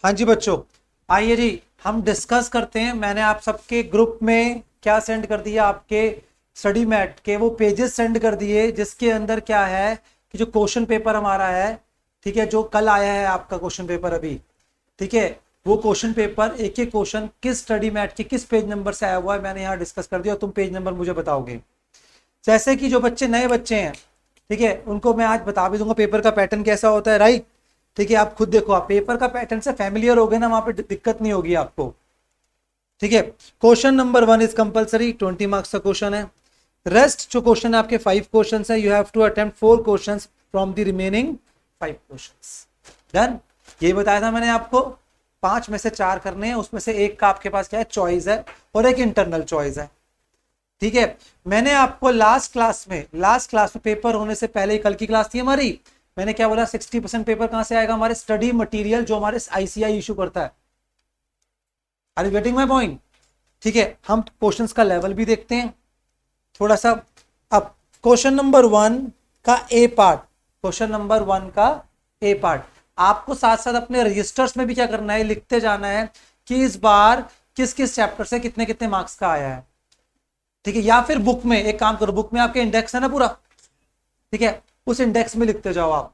हाँ जी बच्चों, आइए जी हम डिस्कस करते हैं। मैंने आप सबके ग्रुप में क्या सेंड कर दिया, आपके स्टडी मैट के वो पेजेस सेंड कर दिए जिसके अंदर क्या है कि जो क्वेश्चन पेपर हमारा है, ठीक है, जो कल आया है आपका क्वेश्चन पेपर अभी, ठीक है, वो क्वेश्चन पेपर एक एक क्वेश्चन किस स्टडी मैट के किस पेज नंबर से आया हुआ है मैंने यहाँ डिस्कस कर दिया और तुम पेज नंबर मुझे बताओगे। जैसे कि जो बच्चे नए बच्चे हैं, ठीक है, उनको मैं आज बता भी दूंगा पेपर का पैटर्न कैसा होता है, राइट। ठीक है, आप खुद देखो, आप पेपर का पैटर्न से फैमिलियर हो गए ना, वहां पे दिक्कत नहीं होगी आपको। ठीक है, question number 1 is compulsory, 20 marks का क्वेश्चन है। रेस्ट जो क्वेश्चन है आपके 5 क्वेश्चन है, you have to attempt 4 question from the remaining 5 question. Done. ये बताया था मैंने आपको, 5 में से 4 करने हैं, उसमें से एक का आपके पास क्या है, चॉइस है, और एक इंटरनल चॉइस है। ठीक है, मैंने आपको लास्ट क्लास में पेपर होने से पहले, कल की क्लास थी हमारी, मैंने क्या बोला, 60% पेपर कहां से आएगा, हमारे स्टडी मटेरियल जो हमारे आईसीआई इशू करता है। Are you getting my point? ठीक है, हम क्वेश्चंस का लेवल भी देखते हैं थोड़ा सा। अब क्वेश्चन नंबर 1 का ए पार्ट, क्वेश्चन नंबर 1 का ए पार्ट आपको साथ साथ अपने रजिस्टर्स में भी क्या करना है, लिखते जाना है कि इस बार किस किस चैप्टर से कितने कितने मार्क्स का आया है। ठीक है, या फिर बुक में एक काम करो, बुक में आपके इंडेक्स है ना पूरा, ठीक है, उस इंडेक्स में लिखते जाओ आप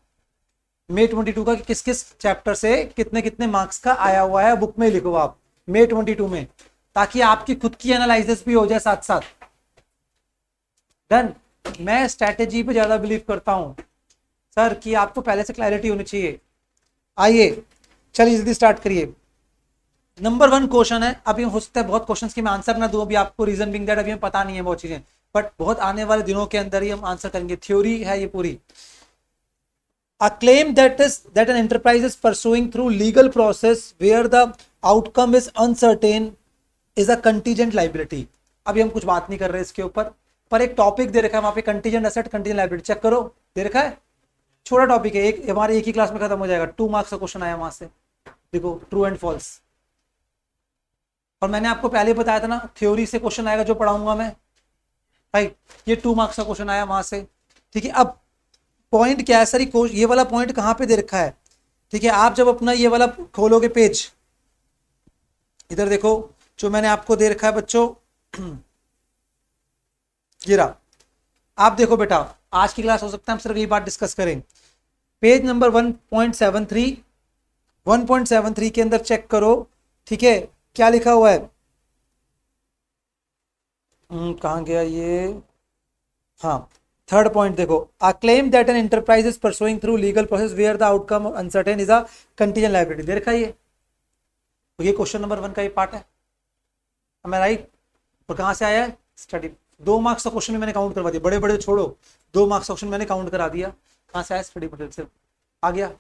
मे 22 का किस किस चैप्टर से कितने कितने मार्क्स का आया हुआ है, बुक में लिखो आप मे 22 में, ताकि आपकी खुद की एनालिसिस भी हो जाए साथ साथ। डन। मैं स्ट्रैटेजी पे ज्यादा बिलीव करता हूं सर, कि आपको पहले से क्लैरिटी होनी चाहिए। आइए चलिए जल्दी स्टार्ट करिए। नंबर 1 क्वेश्चन है, अभी हो सकता है बहुत क्वेश्चंस की मैं आंसर ना दूं अभी आपको, रीजन बिंग दैट अभी हमें पता नहीं है बहुत चीजें, बट बहुत आने वाले दिनों के अंदर ही हम आंसर करेंगे। थ्योरी है ये पूरी। A claim that an enterprise is pursuing through legal process where the outcome is uncertain is a contingent liability। अभी हम कुछ बात नहीं कर रहे इसके ऊपर, पर एक टॉपिक दे रखा है वहां पे, contingent asset contingent liability, check करो, दे रखा है, छोटा टॉपिक है, एक हमारे एक ही क्लास में खत्म हो जाएगा। 2 मार्क्स का क्वेश्चन आया वहां से, देखो, ट्रू एंड फॉल्स। और मैंने आपको पहले बताया था ना, थ्योरी से क्वेश्चन आएगा जो पढ़ाऊंगा मैं, राइट। ये 2 मार्क्स का क्वेश्चन आया वहां से। ठीक है, अब पॉइंट क्या है सर, ये वाला पॉइंट कहां पे दे रखा है। ठीक है, आप जब अपना ये वाला खोलोगे पेज, इधर देखो जो मैंने आपको दे रखा है बच्चों, ये रहा, आप देखो बेटा, आज की क्लास हो सकता है हम सिर्फ ये बात डिस्कस करें। पेज नंबर 1.73, 1.73 के अंदर चेक करो। ठीक है, क्या लिखा हुआ है, कहां गया ये, हाँ, थर्ड पॉइंट देखो, a claim that an enterprise is pursuing through legal process where the outcome uncertain is a contingent liability। दे रखा है ये, तो ये क्वेश्चन नंबर 1 का ये पार्ट है, मैं राइट। और कहां से आया है, स्टडी। 2 मार्क्स का क्वेश्चन भी मैंने काउंट करवा दिया, बड़े बड़े छोड़ो, 2 मार्क्स का क्वेश्चन मैंने काउंट करा दिया। कहां से आया, स्टडी मटेरियल से आ गया।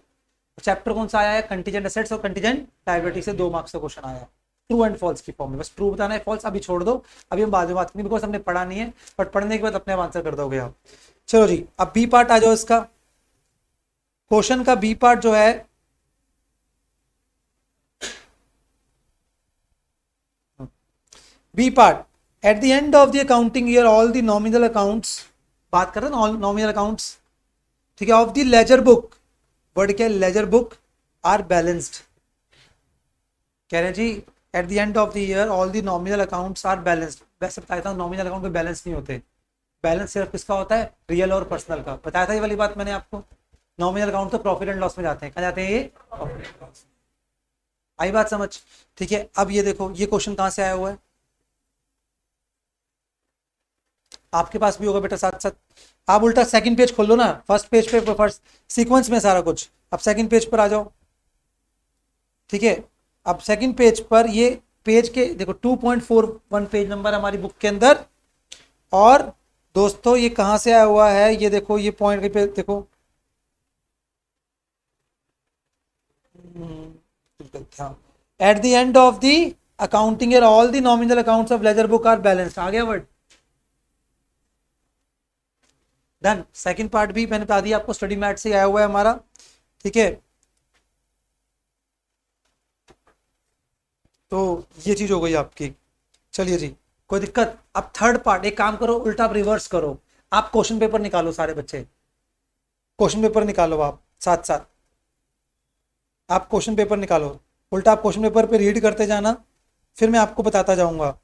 चैप्टर कौन सा आया है, कंटीजेंट एसेट्स और कंटीजेंट लायबिलिटी से 2 मार्क्स का क्वेश्चन आया है, ट्रू एंड फॉल्स की फॉर्म में। बस ट्रू बताना है, फॉल्स अभी छोड़ दो, अभी हम बाद में बात करेंगे, बिकॉज हमने पढ़ा नहीं है, बट पढ़ने के बाद अपने आप आंसर कर दोगे आप। चलो जी, अब बी पार्ट आ जाओ इसका, क्वेश्चन का बी पार्ट जो है, B part, at the end of the accounting year all the nominal accounts, बात कर रहे हैं ना नॉमिनल अकाउंट्स, ठीक है, of the ledger book, word क्या है, लेजर बुक, आर बैलेंस्ड। कह रहे हैं जी, at the end of the year all the nominal accounts are balanced. वैसे बताया था नॉमिनल अकाउंट में बैलेंस नहीं होते, बैलेंस सिर्फ किसका होता है, रियल और पर्सनल का, बताया था ये वाली बात मैंने आपको। नॉमिनल अकाउंट तो प्रॉफिट एंड लॉस में जाते हैं, कहाँ जाते हैं ये, प्रॉफिट एंड लॉस। आई बात समझ? ठीक है, अब ये देखो, ये क्वेश्चन कहां से आया हुआ है, आपके पास भी होगा बेटा साथ साथ, आप उल्टा सेकंड पेज खोल लो ना, फर्स्ट पेज पे फर्स्ट सीक्वेंस में सारा कुछ, अब सेकंड पेज पर आ जाओ। ठीक है, अब सेकंड पेज पर, ये पेज के देखो 2.41 पेज नंबर हमारी बुक के अंदर, और दोस्तों ये कहां से आया हुआ है, ये देखो, ये पॉइंट पे देखो, at the end of the accounting year all the nominal accounts of ledger book are balanced, आ गया वर्ड। डन। सेकंड पार्ट भी मैंने बता दिया आपको, स्टडी मैट से आया हुआ है हमारा। ठीक है, तो ये चीज हो गई आपकी। चलिए जी, कोई दिक्कत। अब थर्ड पार्ट, एक काम करो, उल्टा आप रिवर्स करो, आप क्वेश्चन पेपर निकालो, सारे बच्चे क्वेश्चन पेपर निकालो, आप साथ साथ आप क्वेश्चन पेपर निकालो। उल्टा आप क्वेश्चन पेपर पे रीड करते जाना, फिर मैं आपको बताता जाऊंगा।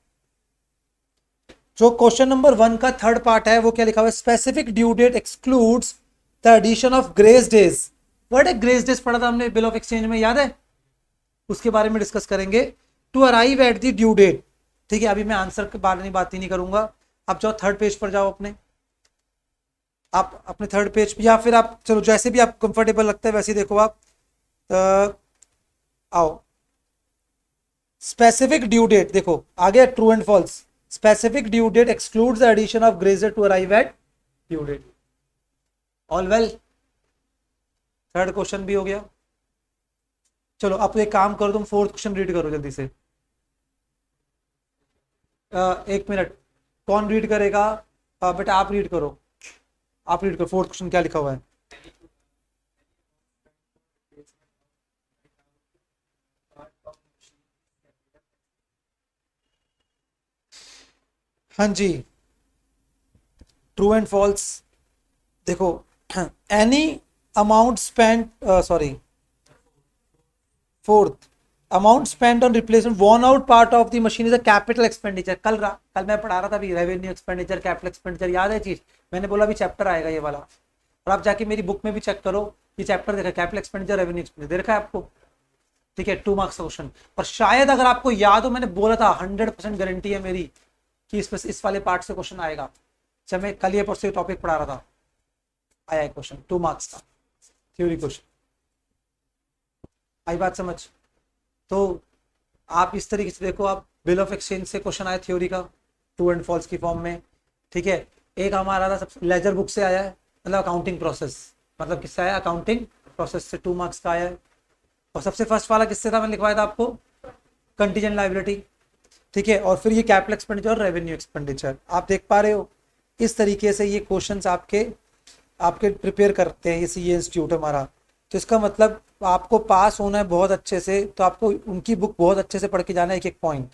जो क्वेश्चन नंबर 1 का थर्ड पार्ट है वो क्या लिखा हुआ है, specific due date excludes the addition of grace days. What है ग्रेस डेज, पढ़ा था हमने बिल ऑफ एक्सचेंज में, याद है? उसके बारे में डिस्कस करेंगे। To arrive at the due date, ठीक है। अभी मैं आंसर के बारे में बात ही नहीं करूंगा। आप जाओ थर्ड पेज पर जाओ अपने, आप अपने थर्ड पेज पे, या फिर आप चलो जैसे भी आप कंफर्टेबल लगता है वैसे ही देखो आप। आओ, स्पेसिफिक ड्यू डेट देखो आगे, true and false. Specific due date excludes the addition of grace to arrive at due date. All well, third question भी हो गया। चलो आप एक काम करो, तुम फोर्थ क्वेश्चन रीड करो जल्दी से। एक मिनट, कौन रीड करेगा? बेटा आप रीड करो, आप रीड करो फोर्थ क्वेश्चन क्या लिखा हुआ है। हाँ जी, ट्रू एंड फॉल्स देखो। Any amount spend, sorry, fourth, amount spend on replacement worn out part of the machine is a capital expenditure. कल मैं पढ़ा रहा था अभी, रेवेन्यू एक्सपेंडिचर, कैपिटल एक्सपेंडिचर, याद है चीज? मैंने बोला अभी चैप्टर आएगा ये वाला, और आप जाके मेरी बुक में भी चेक करो, ये चैप्टर देखा, कैपिटल एक्सपेंडिचर रेवेन्यू एक्सपेंडिचर देखा है आपको, ठीक है। 2 मार्क्स का क्वेश्चन। और शायद अगर आपको याद हो, मैंने बोला था 100% गारंटी है मेरी कि इस वाले पार्ट से क्वेश्चन आएगा। जब मैं कल ये परसों टॉपिक पढ़ा रहा था, आया है क्वेश्चन 2 मार्क्स का, थ्योरी क्वेश्चन। आई बात समझ? तो आप इस तरीके से देखो, आप बिल ऑफ एक्सचेंज से क्वेश्चन आया थ्योरी का, ट्रू एंड फॉल्स की फॉर्म में, ठीक है। एक हमारा था सबसे लेजर बुक से आया है, मतलब अकाउंटिंग प्रोसेस, मतलब किससे आया, अकाउंटिंग प्रोसेस से 2 मार्क्स का आया है। और सबसे फर्स्ट वाला किससे था, मैंने लिखवाया था आपको, कंटीजेंट लायबिलिटी, ठीक है। और फिर ये कैपिटल एक्सपेंडिचर और रेवेन्यू एक्सपेंडिचर, आप देख पा रहे हो इस तरीके से ये क्वेश्चंस आपके आपके प्रिपेयर करते हैं ये इंस्टीट्यूट हमारा। तो इसका मतलब आपको पास होना है बहुत अच्छे से, तो आपको उनकी बुक बहुत अच्छे से पढ़ के जाना है, एक एक पॉइंट।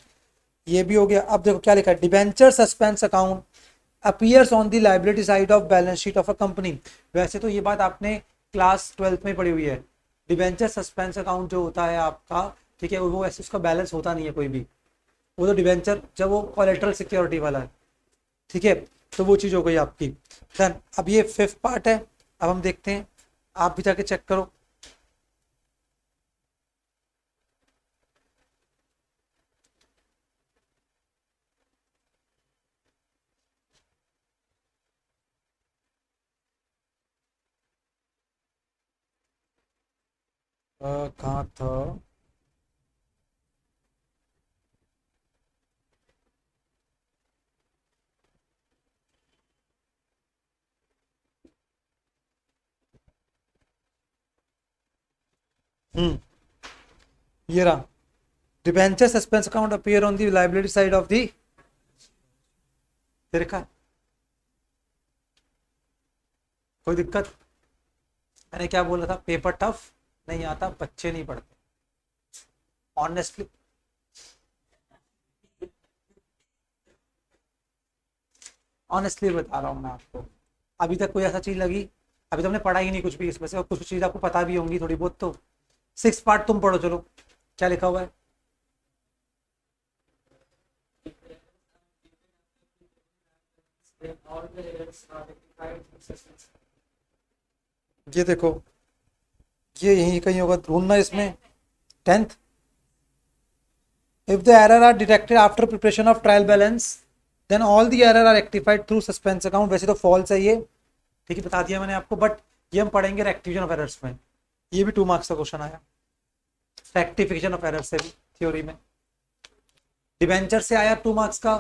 ये भी हो गया। अब देखो क्या लिखा है, debenture suspense account appears on the liability side of balance sheet of a company. वैसे तो ये बात आपने क्लास 12th में पढ़ी हुई है। डिबेंचर सस्पेंस अकाउंट जो होता है आपका, ठीक है, वो ऐसे उसका बैलेंस होता नहीं है कोई भी, वो तो डिबेंचर जब वो कोलेटरल सिक्योरिटी वाला है, ठीक है। तो वो चीज़ हो गई आपकी। डन। अब ये 5th पार्ट है, अब हम देखते हैं, आप भी जाके चेक करो। कहाँ था? ये रहा, debenture suspense account appear on the liability side of the, देखा? कोई दिक्कत? मैंने क्या बोला था, पेपर टफ नहीं आता, बच्चे नहीं पढ़ते, ऑनेस्टली। ऑनेस्टली बता रहा हूँ मैं आपको, अभी तक कोई ऐसा चीज लगी, अभी तो हमने पढ़ा ही नहीं कुछ भी इसमें से, और कुछ चीज आपको पता भी होंगी थोड़ी बहुत। तो 6th पार्ट तुम पढ़ो, चलो क्या लिखा हुआ है। ये देखो, ये यही कहीं होगा, ढूंढना इसमें। 10th, if the error are detected after preparation of trial balance then all the error are rectified through suspense account। वैसे तो फॉल्स है ये, ठीक है, बता दिया मैंने आपको, बट ये हम पढ़ेंगे रेक्टिफिकेशन ऑफ एरर्स में। ये भी 2 मार्क्स का क्वेश्चन आया, रेक्टिफिकेशन ऑफ एरर्स से भी थ्योरी में। डिबेंचर से आया 2 मार्क्स का,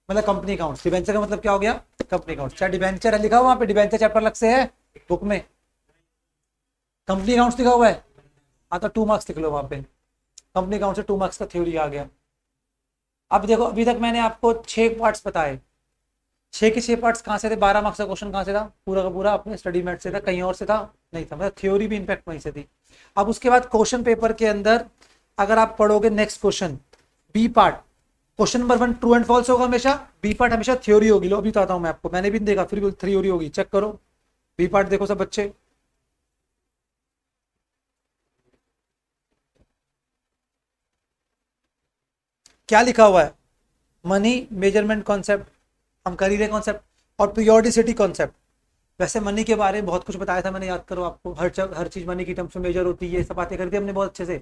मतलब कंपनी अकाउंट। डिबेंचर का मतलब क्या हो गया, कंपनी अकाउंट। चाहे डिबेंचर है लिखा हुआ वहां पे, डिबेंचर चैप्टर अलग से है बुक में, कंपनी अकाउंट्स लिखा हुआ है, हाँ तो 2 मार्क्स लिख लो वहां पे, कंपनी अकाउंट से 2 मार्क्स का थ्योरी आ गया। अब देखो, अभी तक मैंने आपको 6 पार्ट्स बताए, 6 के 6 पार्ट्स कहाँ से थे, 12 मार्क्स का क्वेश्चन कहाँ से था, पूरा का पूरा अपने स्टडी मैट से था, कहीं और से था नहीं था, मतलब थ्योरी भी इनफैक्ट वहीं से थी। अब उसके बाद क्वेश्चन पेपर के अंदर अगर आप पढ़ोगे next question, B part, question number 1 true and false होगा हमेशा, बी पार्ट हमेशा थ्योरी होगी। लो अभी बताता हूँ मैं आपको, मैंने भी नहीं देखा, फिर भी थ्योरी होगी, चेक करो। बी पार्ट देखो सब बच्चे, क्या लिखा हुआ है, मनी मेजरमेंट कॉन्सेप्ट, हम कर ही रहे कॉन्सेप्ट, और पीरियोडिसिटी कॉन्सेप्ट। वैसे मनी के बारे में बहुत कुछ बताया था मैंने, याद करो आपको, हर चीज मनी की टर्म्स में मेजर होती है, ये सब बातें कर दी हमने बहुत अच्छे से।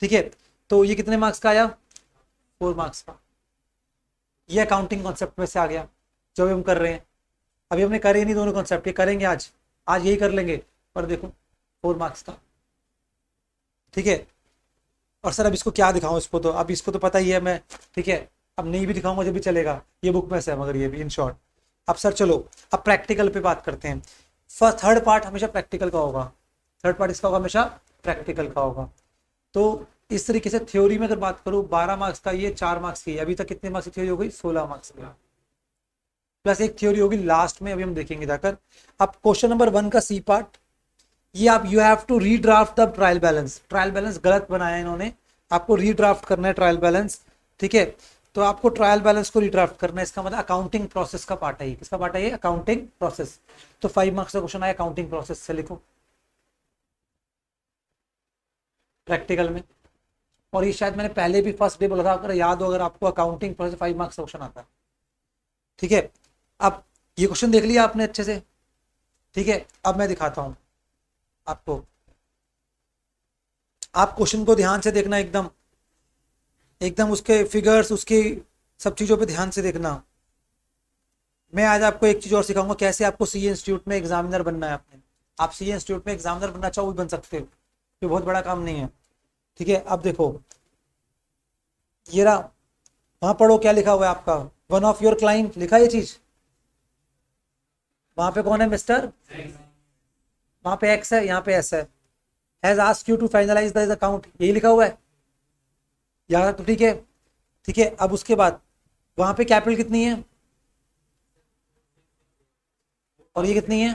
ठीक है, तो ये कितने मार्क्स का आया, 4 मार्क्स का। ये अकाउंटिंग कॉन्सेप्ट में से आ गया जो भी हम कर रहे हैं। अभी हमने करे नहीं दोनों कॉन्सेप्ट, ये करेंगे आज, आज यही कर लेंगे। पर देखो 4 मार्क्स का, ठीक है। और सर अब इसको क्या दिखाऊं, इसको तो अब इसको तो पता ही है मैं, ठीक है। अब नहीं भी दिखाऊंगा जब भी चलेगा, ये बुक में से है मगर ये भी इन शॉर्ट। अब सर चलो अब प्रैक्टिकल पे बात करते हैं। फर्स्ट थर्ड पार्ट हमेशा प्रैक्टिकल का होगा, थर्ड पार्ट इसका होगा हमेशा प्रैक्टिकल का होगा। तो इस तरीके से थ्योरी में अगर बात करूं 12 मार्क्स का, ये 4 मार्क्स की है। अभी तक कितने मार्क्स की थ्योरी हो गई, 16 मार्क्स की, प्लस एक थ्योरी होगी लास्ट में, अभी हम देखेंगे जाकर। अब क्वेश्चन नंबर 1 का सी पार्ट, ये आप you have to redraft the trial balance. Trial balance गलत बनाया इन्होंने, आपको रीड्राफ्ट करना है ट्रायल बैलेंस, ठीक है। तो आपको ट्रायल बैलेंस को रीड्राफ्ट करना है, इसका मतलब अकाउंटिंग प्रोसेस का पार्ट है। किसका पार्ट है ये, अकाउंटिंग प्रोसेस। तो 5 मार्क्स का क्वेश्चन आया अकाउंटिंग प्रोसेस से, लिखो प्रैक्टिकल में। और ये शायद मैंने पहले भी फर्स्ट डे बोला था, अगर याद हो, अगर आपको अकाउंटिंग प्रोसेस 5 मार्क्स का क्वेश्चन आता है, ठीक है। अब ये क्वेश्चन देख लिया आपने अच्छे से, ठीक है। अब मैं दिखाता हूं आपको, आप क्वेश्चन को ध्यान से देखना, एकदम एकदम उसके फिगर्स, उसकी सब चीज़ों पे ध्यान से देखना। मैं आज आपको एक चीज़ और सिखाऊंगा, कैसे आपको सी इंस्टीट्यूट में एग्जामिनर बनना है। आपने आप सी इंस्टीट्यूट में एग्जामिनर बनना चाहो भी बन सकते हो, ये बहुत बड़ा काम नहीं है, ठीक है। अब देखो ये रहा, वहां पढ़ो क्या लिखा हुआ है आपका, वन ऑफ योर क्लाइंट लिखा है ये चीज, वहां पे कौन है मिस्टर, वहां पे एक्स है, यहाँ पे एस है। Has asked you to finalise the account, यही लिखा हुआ है यार, तो ठीक है, ठीक है। अब उसके बाद वहां पे कैपिटल कितनी है, और ये कितनी है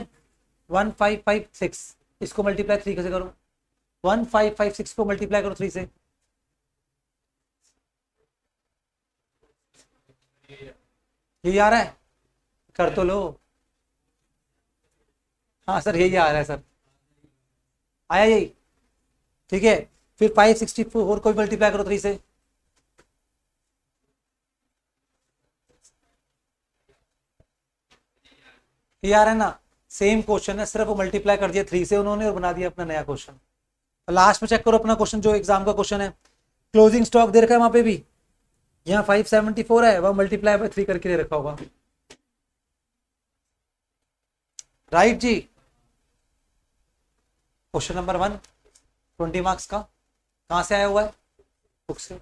1556, इसको मल्टीप्लाई 3 कैसे करो, 1556 को मल्टीप्लाई करो 3 से, यही आ रहा है, कर तो लो। हाँ सर यही आ रहा है सर, आया यही, ठीक है। फिर 564 को भी मल्टीप्लाई करो 3 से, ये आ रहा है ना, सेम क्वेश्चन है, सिर्फ वो मल्टीप्लाई कर दिया 3 से उन्होंने और बना दिया अपना नया क्वेश्चन। लास्ट में चेक करो अपना क्वेश्चन, जो एग्जाम का क्वेश्चन है, क्लोजिंग स्टॉक दे रखा है वहां पे भी, यहाँ 574 है, वह मल्टीप्लाई बाय 3 करके दे रखा होगा, राइट जी। क्वेश्चन नंबर 1 20 मार्क्स का, कहाँ से आया हुआ है, बुक से।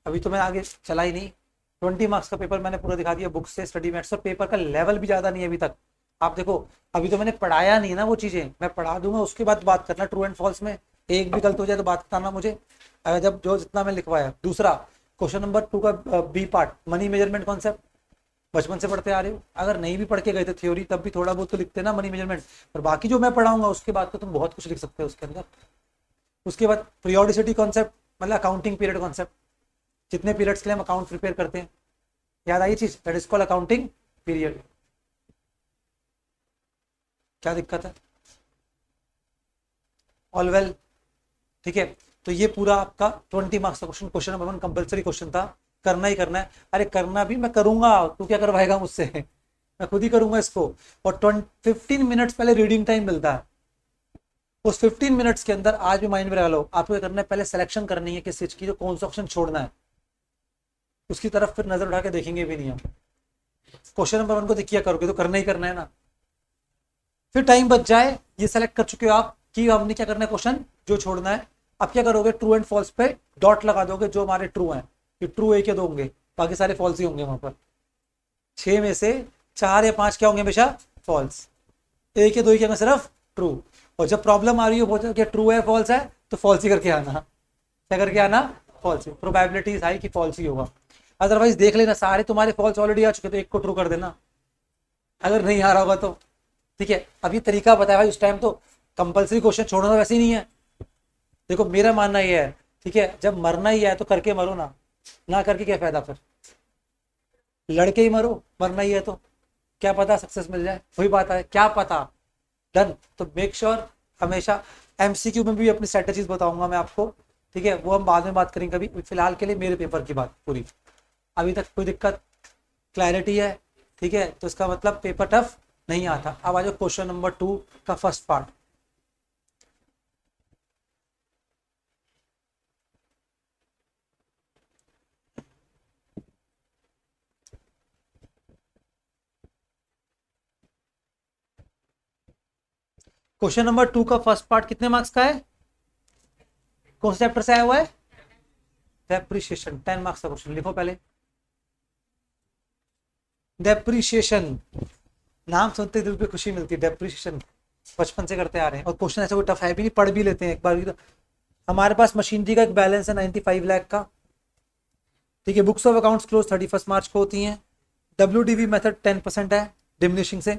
अभी तो मैं आगे चला ही नहीं, 20 मार्क्स का पेपर मैंने पूरा दिखा दिया बुक से, स्टडी मैट्स, और पेपर का लेवल भी ज़्यादा नहीं है अभी तक। आप देखो अभी तो मैंने पढ़ाया नहीं ना वो चीज़ें, मैं पढ़ा दूंगा उसके बाद बात करना, ट्रू एंड फॉल्स में एक भी गलत हो जाए तो बात बताना मुझे, जब जो जितना मैं लिखवाया। दूसरा क्वेश्चन नंबर 2 का B part, money measurement concept, बचपन से पढ़ते आ रहे हो, अगर नहीं भी पढ़ के गए थे थ्योरी तब भी थोड़ा बहुत तो लिखते ना मनी मेजरमेंट, और बाकी जो मैं पढ़ाऊंगा उसके बाद तो तुम बहुत कुछ लिख सकते हो उसके अंदर। उसके बाद पीरियोडिसिटी कॉन्सेप्ट, मतलब अकाउंटिंग पीरियड कॉन्सेप्ट, जितने पीरियड्स के लिए हम अकाउंट प्रिपेयर करते हैं, याद आई चीज, that is called accounting period. क्या दिक्कत है, ऑल वेल, ठीक है। तो ये पूरा आपका 20 मार्क्स का question, question number 1 compulsory question था, करना ही करना है। अरे करना भी मैं करूंगा, तू क्या करवाएगा मुझसे, मैं खुद ही करूंगा इसको। और 15 मिनट्स पहले रीडिंग टाइम मिलता है, उस 15 मिनट्स के अंदर आज भी माइंड में रह लो, आपको क्या करना है, पहले सिलेक्शन करनी है किस चीज की, जो कौन सा ऑप्शन छोड़ना है, उसकी तरफ फिर नजर उठा के देखेंगे भी नहीं हम। क्वेश्चन नंबर 1 को देखिए करोगे तो करना ही करना है ना, फिर टाइम बच जाए, ये सेलेक्ट कर चुके हो आप कि हमने क्या करना है, क्वेश्चन जो छोड़ना है। अब क्या करोगे, ट्रू एंड फॉल्स पे डॉट लगा दोगे, जो हमारे ट्रू हैं, ये ट्रू 1 या 2 होंगे, बाकी सारे फॉल्स ही होंगे वहां पर। 6 में से 4 या 5 क्या होंगे हमेशा, फॉल्स, 1 या 2 क्या सिर्फ ट्रू। और जब प्रॉब्लम आ रही हो क्या ट्रू है फॉल्स है, तो फॉल्स ही करके आना, क्या करके आना, फॉल्स। प्रोबेबिलिटी हाई कि फॉल्स ही होगा, अदरवाइज देख लेना सारे तुम्हारे फॉल्स ऑलरेडी आ चुके, तो एक को ट्रू कर देना अगर नहीं आ रहा होगा तो, ठीक है। अब ये तरीका बताया भाई, उस टाइम तो कंपलसरी क्वेश्चन छोड़ना वैसे ही नहीं है। देखो मेरा मानना ये है, ठीक है, जब मरना ही है तो करके मरो ना करके क्या फायदा, फिर लड़के ही मरो, मरना ही है तो क्या पता सक्सेस मिल जाए, वही बात है, क्या पता, डन। तो मेक श्योर हमेशा, एमसीक्यू में भी अपनी स्ट्रेटेजीज बताऊंगा मैं आपको, ठीक है, वो हम बाद में बात करेंगे कभी, फिलहाल के लिए मेरे पेपर की बात पूरी। अभी तक कोई दिक्कत, क्लैरिटी है? ठीक है, तो इसका मतलब पेपर टफ नहीं आता। अब आ जाओ क्वेश्चन नंबर 2 का फर्स्ट पार्ट। क्वेश्चन नंबर 2 का फर्स्ट पार्ट कितने मार्क्स का है? कौन से चैप्टर से आया हुआ है? डेप्रिसिएशन। 10 मार्क्स का क्वेश्चन। लिखो पहले, डेप्रिसिएशन। नाम सुनते दिल पे खुशी मिलती है, डेप्रिसिएशन। बचपन से करते आ रहे हैं, और क्वेश्चन ऐसा कोई टफ है भी नहीं, पढ़ भी लेते हैं एक बार भी तो। हमारे पास मशीनरी का एक बैलेंस है 95 लाख का। ठीक है, बुक्स ऑफ अकाउंट्स क्लोज 31 मार्च को होती हैं। WDV मेथड 10% है डिमिनिशिंग से।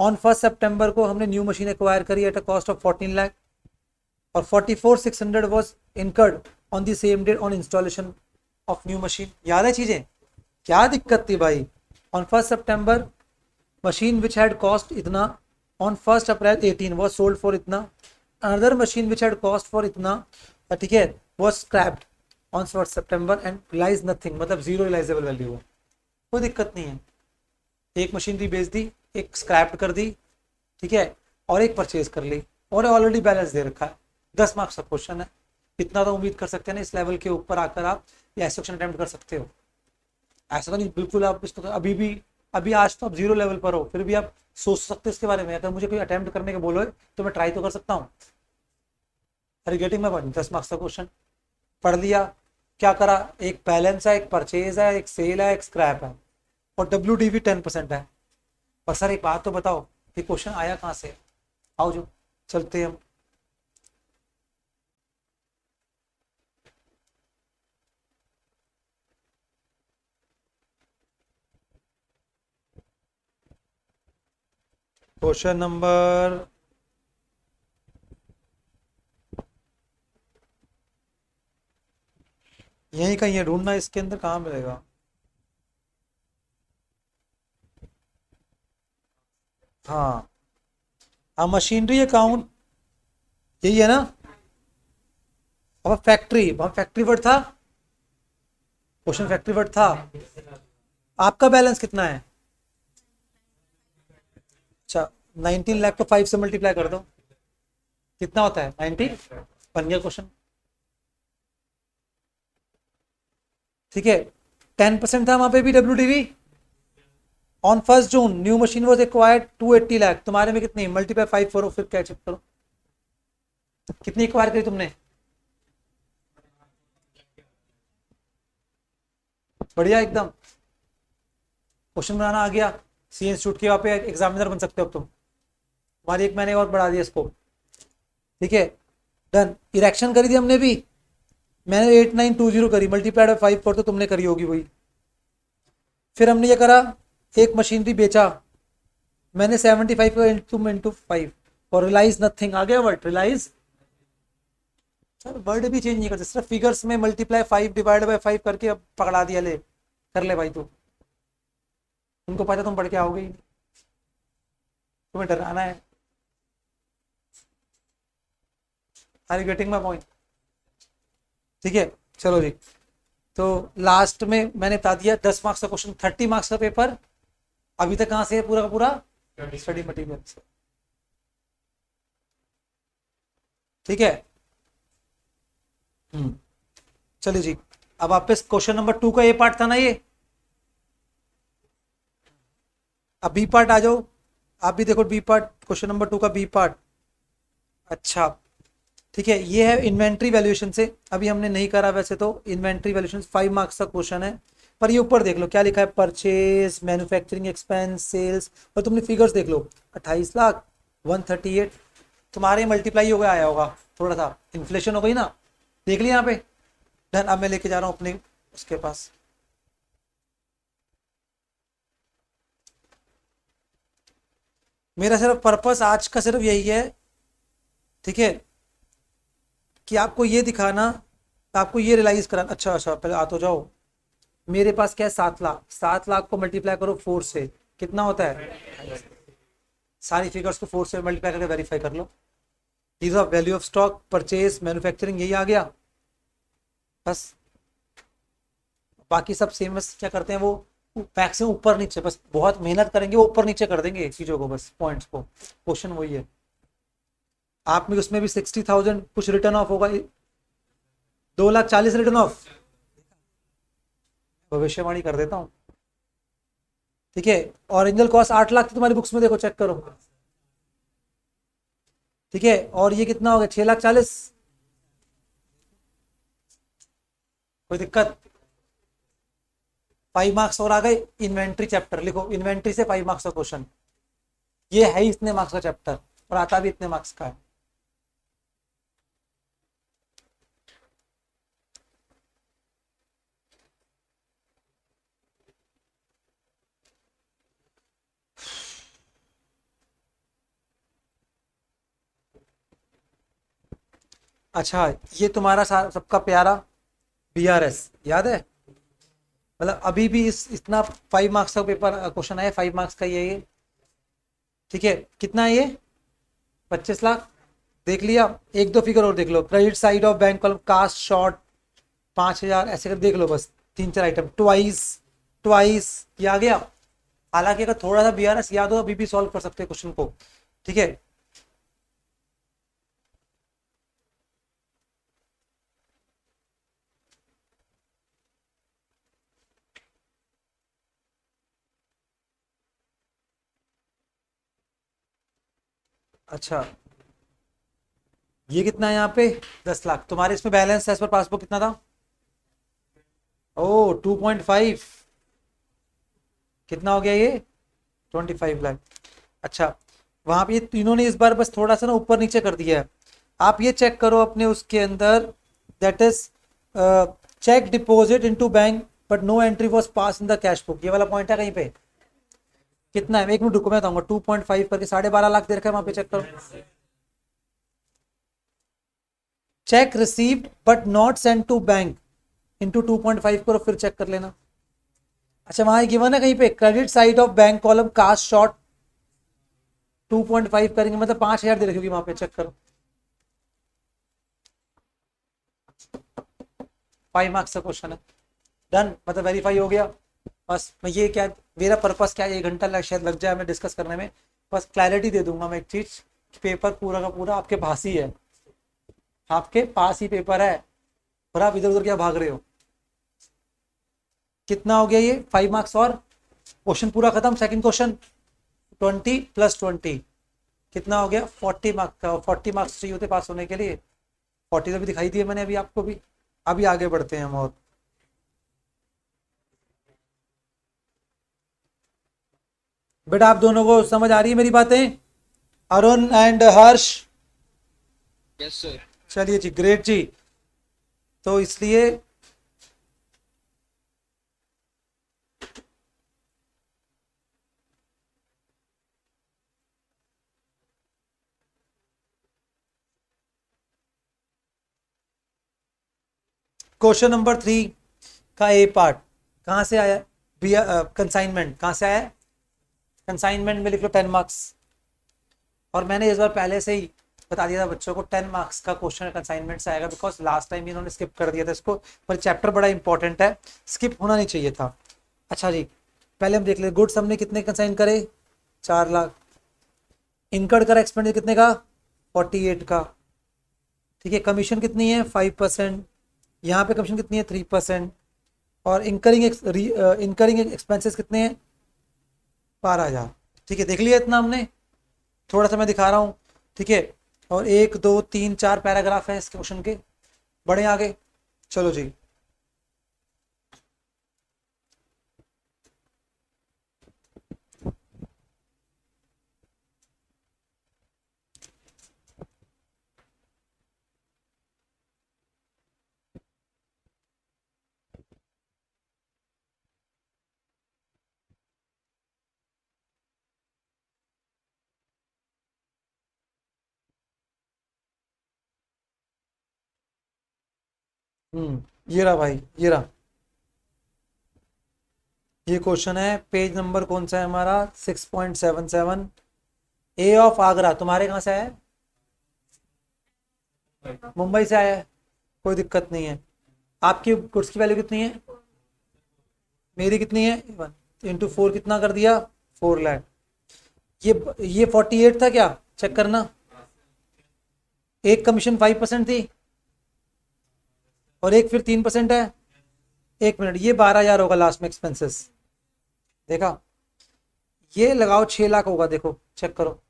ऑन 1 सितंबर को हमने न्यू मशीन एक्वायर करी at a cost of 14 lakh, और 44,600 was incurred on the same date on installation of new machine. याद है चीजें? क्या दिक्कत थी भाई? ऑन 1 सितंबर मशीन विच हैड कॉस्ट इतना, on 1 April 18 was sold for इतना, another machine which had cost for इतना, ठीक है, वाज स्क्रैप्ड ऑन 1 सितंबर एंड रियलाइज नथिंग, मतलब जीरो रियलाइजेबल वैल्यू है। कोई दिक्कत नहीं है, एक मशीनरी बेच दी, एक स्क्रैप्ड कर दी, ठीक है, और एक परचेज कर ली, और ऑलरेडी बैलेंस दे रखा है। 10 मार्क्स का क्वेश्चन है, इतना तो उम्मीद कर सकते हैं ना, इस लेवल के ऊपर आकर आप ये ऐसे क्वेश्चन अटेम्प्ट कर सकते हो। ऐसा तो नहीं बिल्कुल आप इसको अभी भी, अभी आज तो आप जीरो लेवल पर हो, फिर भी आप सोच सकते हो इसके बारे में। अगर मुझे कोई अटेम्प्ट करने के बोलो तो मैं ट्राई तो कर सकता हूँ। अरे गेटिंग माय पॉइंट? 10 मार्क्स का क्वेश्चन पढ़ लिया, क्या करा, एक बैलेंस है, एक परचेज है, एक सेल है, एक स्क्रैप है, और WDV 10% है। और सर एक बात तो बताओ, ये क्वेश्चन आया कहाँ से? आओ जो चलते हैं हम। क्वेश्चन नंबर यही कहीं है, ढूंढना इसके अंदर कहाँ मिलेगा। हाँ, अब मशीनरी अकाउंट यही है ना। अब फैक्ट्री, वहां फैक्ट्री वर्ड था, क्वेश्चन फैक्ट्री वर्ड था। आपका बैलेंस कितना है? अच्छा, 19 लाख को 5 से मल्टीप्लाई कर दो, कितना होता है? 90। बन गया क्वेश्चन। ठीक है, 10% था वहां पे भी WDV। On 1 June new machine was acquired 280 lakh, तुम्हारे में कितनी? मल्टीप्लाई 5 करो, फिर कैचअप करो। कितनी एक्वायर करी तुमने? बढ़िया एकदम, क्वेश्चन बनाना आ गया। सी इंस्टीट्यूट के वहाँ पे एग्जामिनर बन सकते हो अब तुम। हमारी एक मैंने और बढ़ा दिया इसको। ठीक है, डन। इरेक्शन करी थी हमने भी, मैंने 8920 करी, मल्टीप्लाइड बाय 5 कर तो तुमने करी होगी वही। फिर हमने ये करा, एक मशीनरी बेचा, मैंने 75 का इंटू 5, और रियलाइज नथिंग आ गया वर्ड, रियलाइज। सर वर्ड भी चेंज नहीं करते, सिर्फ फिगर्स में मल्टीप्लाई 5 डिवाइड बाय 5 करके अब पकड़ा दिया, ले कर ले भाई तू। तुमको पता तुम पढ़ के आओगे ही नहीं, तुम्हें डराना है। Are you getting my point? ठीक है, चलो जी। तो लास्ट में मैंने बता दिया 10 मार्क्स का क्वेश्चन, 30 मार्क्स का पेपर। अभी तक कहां से है पूरा का पूरा? स्टडी मटेरियल से। ठीक है, चलिए जी। अब वापस क्वेश्चन नंबर 2 का ये पार्ट था ना ये। अब बी पार्ट आ जाओ, आप भी देखो बी पार्ट, क्वेश्चन नंबर 2 का बी पार्ट। अच्छा, ठीक है, ये है इन्वेंट्री वैल्यूएशन से। अभी हमने नहीं करा वैसे तो इन्वेंट्री वैल्यूएशन, 5 मार्क्स का क्वेश्चन है। पर ये ऊपर देख लो क्या लिखा है, परचेज, मैन्युफैक्चरिंग एक्सपेंस, सेल्स, और तुमने फिगर्स देख लो, 28 लाख, 138। तुम्हारे मल्टीप्लाई हो गया आया होगा, थोड़ा सा इन्फ्लेशन हो गई ना, देख लिया यहाँ पे। डन। अब मैं लेके जा रहा हूँ अपने उसके पास। मेरा सिर्फ पर्पस आज का सिर्फ यही है, ठीक है, कि आपको ये दिखाना, आपको ये रियलाइज कराना। अच्छा अच्छा, पहले आ तो जाओ। मेरे पास क्या है? 7 लाख। 7 लाख को मल्टीप्लाई करो 4 से, कितना होता है? सारी फिगर्स को 4 से मल्टीप्लाई करके वेरीफाई कर लो। These are value of stock, purchase, manufacturing, यही आ गया। बस बाकी सब सेम, बस क्या करते हैं वो मैक्सिमम ऊपर नीचे, बस बहुत मेहनत करेंगे वो ऊपर नीचे कर देंगे चीजों को, बस पॉइंट्स को। क्वेश्चन वही है। आप में उसमें भी 60,000 कुछ रिटर्न ऑफ होगा, 2,40,000 रिटर्न ऑफ। भविष्यवाणी कर देता हूँ। ठीक है, ओरिजिनल कॉस्ट 8 लाख थी तुम्हारी बुक्स में, देखो चेक करो। ठीक है, और ये कितना हो गया, 6,40,000। कोई दिक्कत? 5 मार्क्स और आ गए। इन्वेंट्री चैप्टर लिखो, इन्वेंट्री से 5 मार्क्स का क्वेश्चन। ये है ही इतने मार्क्स का चैप्टर और आता भी इतने मार्क्स का है। अच्छा, ये तुम्हारा सबका प्यारा बीआरएस याद है? मतलब अभी भी इतना 5 मार्क्स का पेपर क्वेश्चन है, 5 मार्क्स का ये। ठीक है, कितना है ये? 25 लाख। देख लिया? एक दो फिगर और देख लो, credit side of bank column cast short 5,000, ऐसे कर देख लो, बस 3-4 आइटम। ट्वाइस, ट्वाइस ये आ गया। हालांकि अगर थोड़ा सा बीआरएस याद हो अभी भी सॉल्व कर सकते हैं क्वेश्चन को। ठीक है, अच्छा ये कितना है यहाँ पे? 10 लाख। तुम्हारे इसमें बैलेंस एज पर पासबुक कितना था? ओ 2.5। कितना हो गया ये? 25 लाख। अच्छा, वहां पे ये तीनों ने इस बार बस थोड़ा सा ना ऊपर नीचे कर दिया है। आप ये चेक करो अपने उसके अंदर, that is cheque deposit into bank but no entry was pass in the cash book, ये वाला पॉइंट है कहीं पे? कितना है? 1 मिनट रुको, मैं बताऊंगा। 2.5 करके 12.5 लाख दे रखा है वहां पे, चेक करो। Cheque received but not send to bank into 2.5 करो, फिर चेक कर लेना। अच्छा, वहां गिवन है कहीं पे, credit side of bank column cast short 2.5 करेंगे मतलब 5,000 दे रखी होगी वहां पे, चेक करो। 5 मार्क्स का क्वेश्चन है। डन, मतलब वेरीफाई हो गया। बस मैं ये क्या, मेरा पर्पस क्या है, 1 घंटा शायद लग जाए हमें डिस्कस करने में। बस क्लैरिटी दे दूंगा मैं एक चीज, पेपर पूरा का पूरा आपके पास ही है, आपके पास ही पेपर है, और आप इधर उधर क्या भाग रहे हो। कितना हो गया ये? 5 मार्क्स और क्वेश्चन पूरा खत्म। सेकंड क्वेश्चन 20 + 20 कितना हो गया? 40 मार्क्स का। 40 मार्क्स चाहिए होते पास होने के लिए। 40 तो भी दिखाई दिए मैंने अभी आपको भी। अभी आगे बढ़ते हैं हम। और बेटा आप दोनों को समझ आ रही है मेरी बातें? Arun and Harsh? Yes sir. चलिए जी, ग्रेट जी। तो इसलिए क्वेश्चन नंबर 3 का ए पार्ट कहाँ से आया? कंसाइनमेंट कहाँ से आया? कंसाइनमेंट में लिख लो 10 मार्क्स। और मैंने इस बार पहले से ही बता दिया था बच्चों को, 10 मार्क्स का क्वेश्चन कंसाइनमेंट से आएगा, बिकॉज लास्ट टाइम इन्होंने स्किप कर दिया था इसको। पर चैप्टर बड़ा इंपॉर्टेंट है, स्किप होना नहीं चाहिए था। अच्छा जी, पहले हम देख ले, गुड्स हमने कितने कंसाइन करे? 4 लाख। इनकर्ड करा एक्सपेंडिचर कितने का? 48 का। ठीक है, कमीशन कितनी है? 5%। यहाँ पे कमीशन कितनी है? 3%। और इनकरिंग एक्सपेंसेस कितने हैं? 12,000। ठीक है, देख लिया इतना हमने। थोड़ा सा मैं दिखा रहा हूँ। ठीक है, और 1 2 3 4 पैराग्राफ है इस क्वेश्चन के। बढ़े आगे, चलो जी। ये रहा भाई, ये रहा। ये क्वेश्चन है, पेज नंबर कौन सा है हमारा? 6.77। ए ऑफ आगरा तुम्हारे कहाँ से आया है? मुंबई से आया है, कोई दिक्कत नहीं है। आपकी गुड्स की वैल्यू कितनी है? मेरी कितनी है? 1 × 4 कितना कर दिया? 4 लाख। ये 48 था क्या? चेक करना। एक कमीशन 5% थी और एक फिर 3% है। 1 मिनट, ये 12,000 होगा लास्ट में एक्सपेंसेस। देखा? ये लगाओ 6 लाख होगा, देखो चेक करो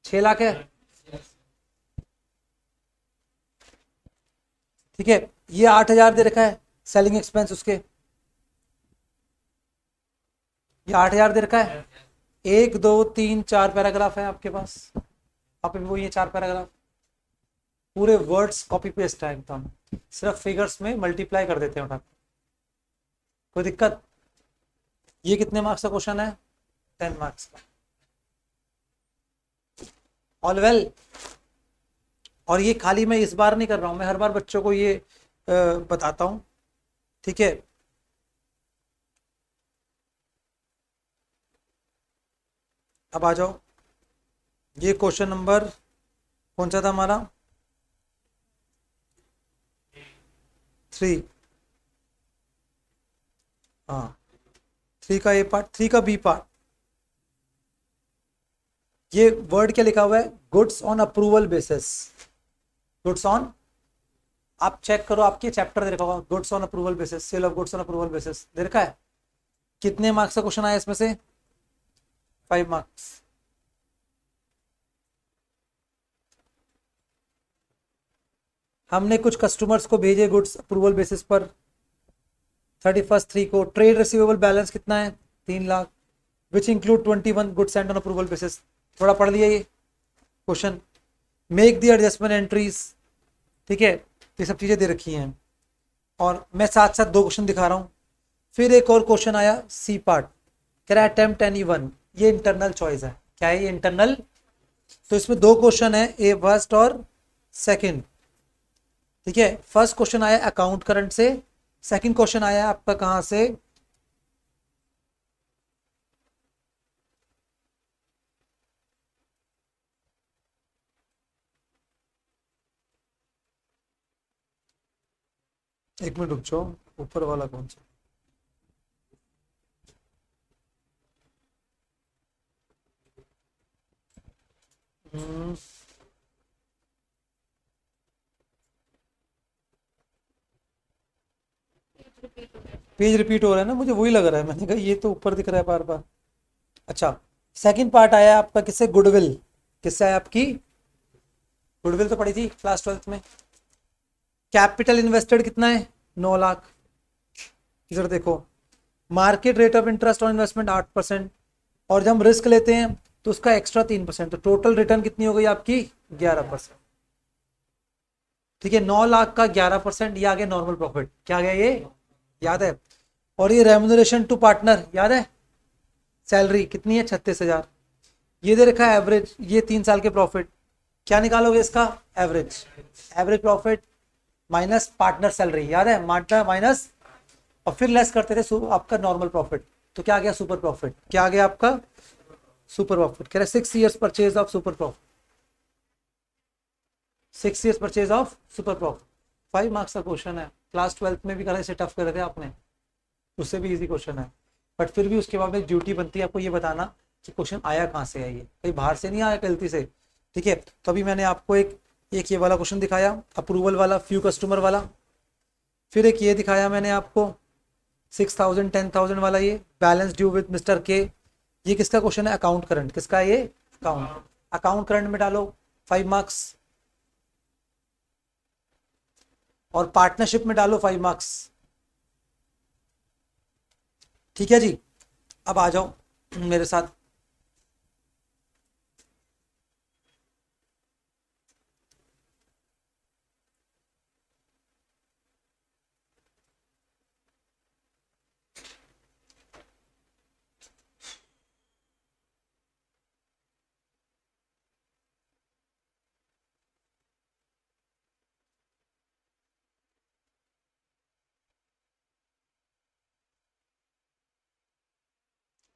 6 लाख है। ठीक है, ये 8,000 दे रखा है सेलिंग एक्सपेंस उसके, ये 8,000 दे रखा है। 1 2 3 4 पैराग्राफ है आपके पास, आप वो ये 4 पैराग्राफ पूरे वर्ड्स कॉपी पेस्ट है एकदम, सिर्फ फिगर्स में मल्टीप्लाई कर देते हैं उठा। कोई दिक्कत? ये कितने मार्क्स का क्वेश्चन है? 10 मार्क्स का। All well. और ये खाली मैं इस बार नहीं कर रहा हूं, मैं हर बार बच्चों को ये बताता हूं। ठीक है, अब आ जाओ। ये क्वेश्चन नंबर कौन सा था हमारा? 3। हाँ, 3 का ए पार्ट, 3 का बी पार्ट। ये वर्ड क्या लिखा हुआ है? Goods on approval basis. Goods on, आप चेक करो, आपके चैप्टर दे रखा होगा goods on approval basis, sale of goods on approval basis दे रखा है। कितने मार्क्स का क्वेश्चन आया इसमें से? 5 मार्क्स। हमने कुछ कस्टमर्स को भेजे गुड्स अप्रूवल बेसिस पर 31/3 को। ट्रेड रिसीवेबल बैलेंस कितना है? 3 lakh, which include 21 goods Saint on approval basis. थोड़ा पढ़ लिया ये question. Make the adjustment entries. ठीक है, ये सब चीजें दे रखी हैं और मैं साथ साथ 2 क्वेश्चन दिखा रहा हूं। फिर एक और क्वेश्चन आया सी पार्ट, कह रहा है अटेम्प्ट एनी वन। ये इंटरनल चॉइस है। क्या है ये? इंटरनल। तो इसमें 2 क्वेश्चन है, ए फर्स्ट और सेकंड। ठीक है, फर्स्ट क्वेश्चन आया अकाउंट करंट से, सेकंड क्वेश्चन आया आपका कहां से? एक मिनट रुक जाओ, ऊपर वाला कौन सा? हम्म, पेज रिपीट हो रहा है ना, मुझे वही लग रहा है, मैंने कहा ये तो ऊपर दिख रहा है बार बार। अच्छा, सेकंड पार्ट आया आपका किससे? गुडविल। किससे आया आपकी? गुडविल तो पड़ी थी क्लास 12th में। कैपिटल इन्वेस्टेड कितना है? 9 लाख। इधर देखो, market rate of interest on investment 8%, और जब हम रिस्क लेते हैं तो उसका एक्स्ट्रा 3%, तो टोटल रिटर्न कितनी हो गई आपकी? 11%। ठीक है, 9 लाख का 11%, ये आ गया नॉर्मल प्रॉफिट। क्या आ गया ये? याद है? और ये रेम्यूनरेशन टू पार्टनर याद है? सैलरी कितनी है? 36,000। ये दे रखा है एवरेज, ये 3 साल के प्रॉफिट। क्या निकालोगे इसका? Average. Average profit minus partner salary, याद है? माइनस, और फिर लेस करते थे आपका नॉर्मल प्रॉफिट। तो क्या आ गया? Super profit. क्या आ गया आपका? Super profit. कह रहे 6 years purchase of super profit, 6 years purchase of super profit. 5 marks का क्वेश्चन है, क्लास 12th में भी करा, इसे टफ कर रहे थे आपने, उससे भी इजी क्वेश्चन है। बट फिर भी उसके बाद में ड्यूटी बनती है आपको ये बताना कि क्वेश्चन आया कहाँ से है, ये कहीं बाहर से नहीं आया गलती से। ठीक है, तो अभी मैंने आपको एक ये वाला क्वेश्चन दिखाया अप्रूवल वाला, फ्यू कस्टमर वाला। फिर एक ये दिखाया मैंने आपको 6,000 10,000 वाला, ये बैलेंस ड्यू विद मिस्टर के। ये किसका क्वेश्चन है? Account current. किसका है ये? अकाउंट। अकाउंट करंट में डालो 5 मार्क्स, और पार्टनरशिप में डालो 5 मार्क्स। ठीक है जी, अब आ जाओ मेरे साथ।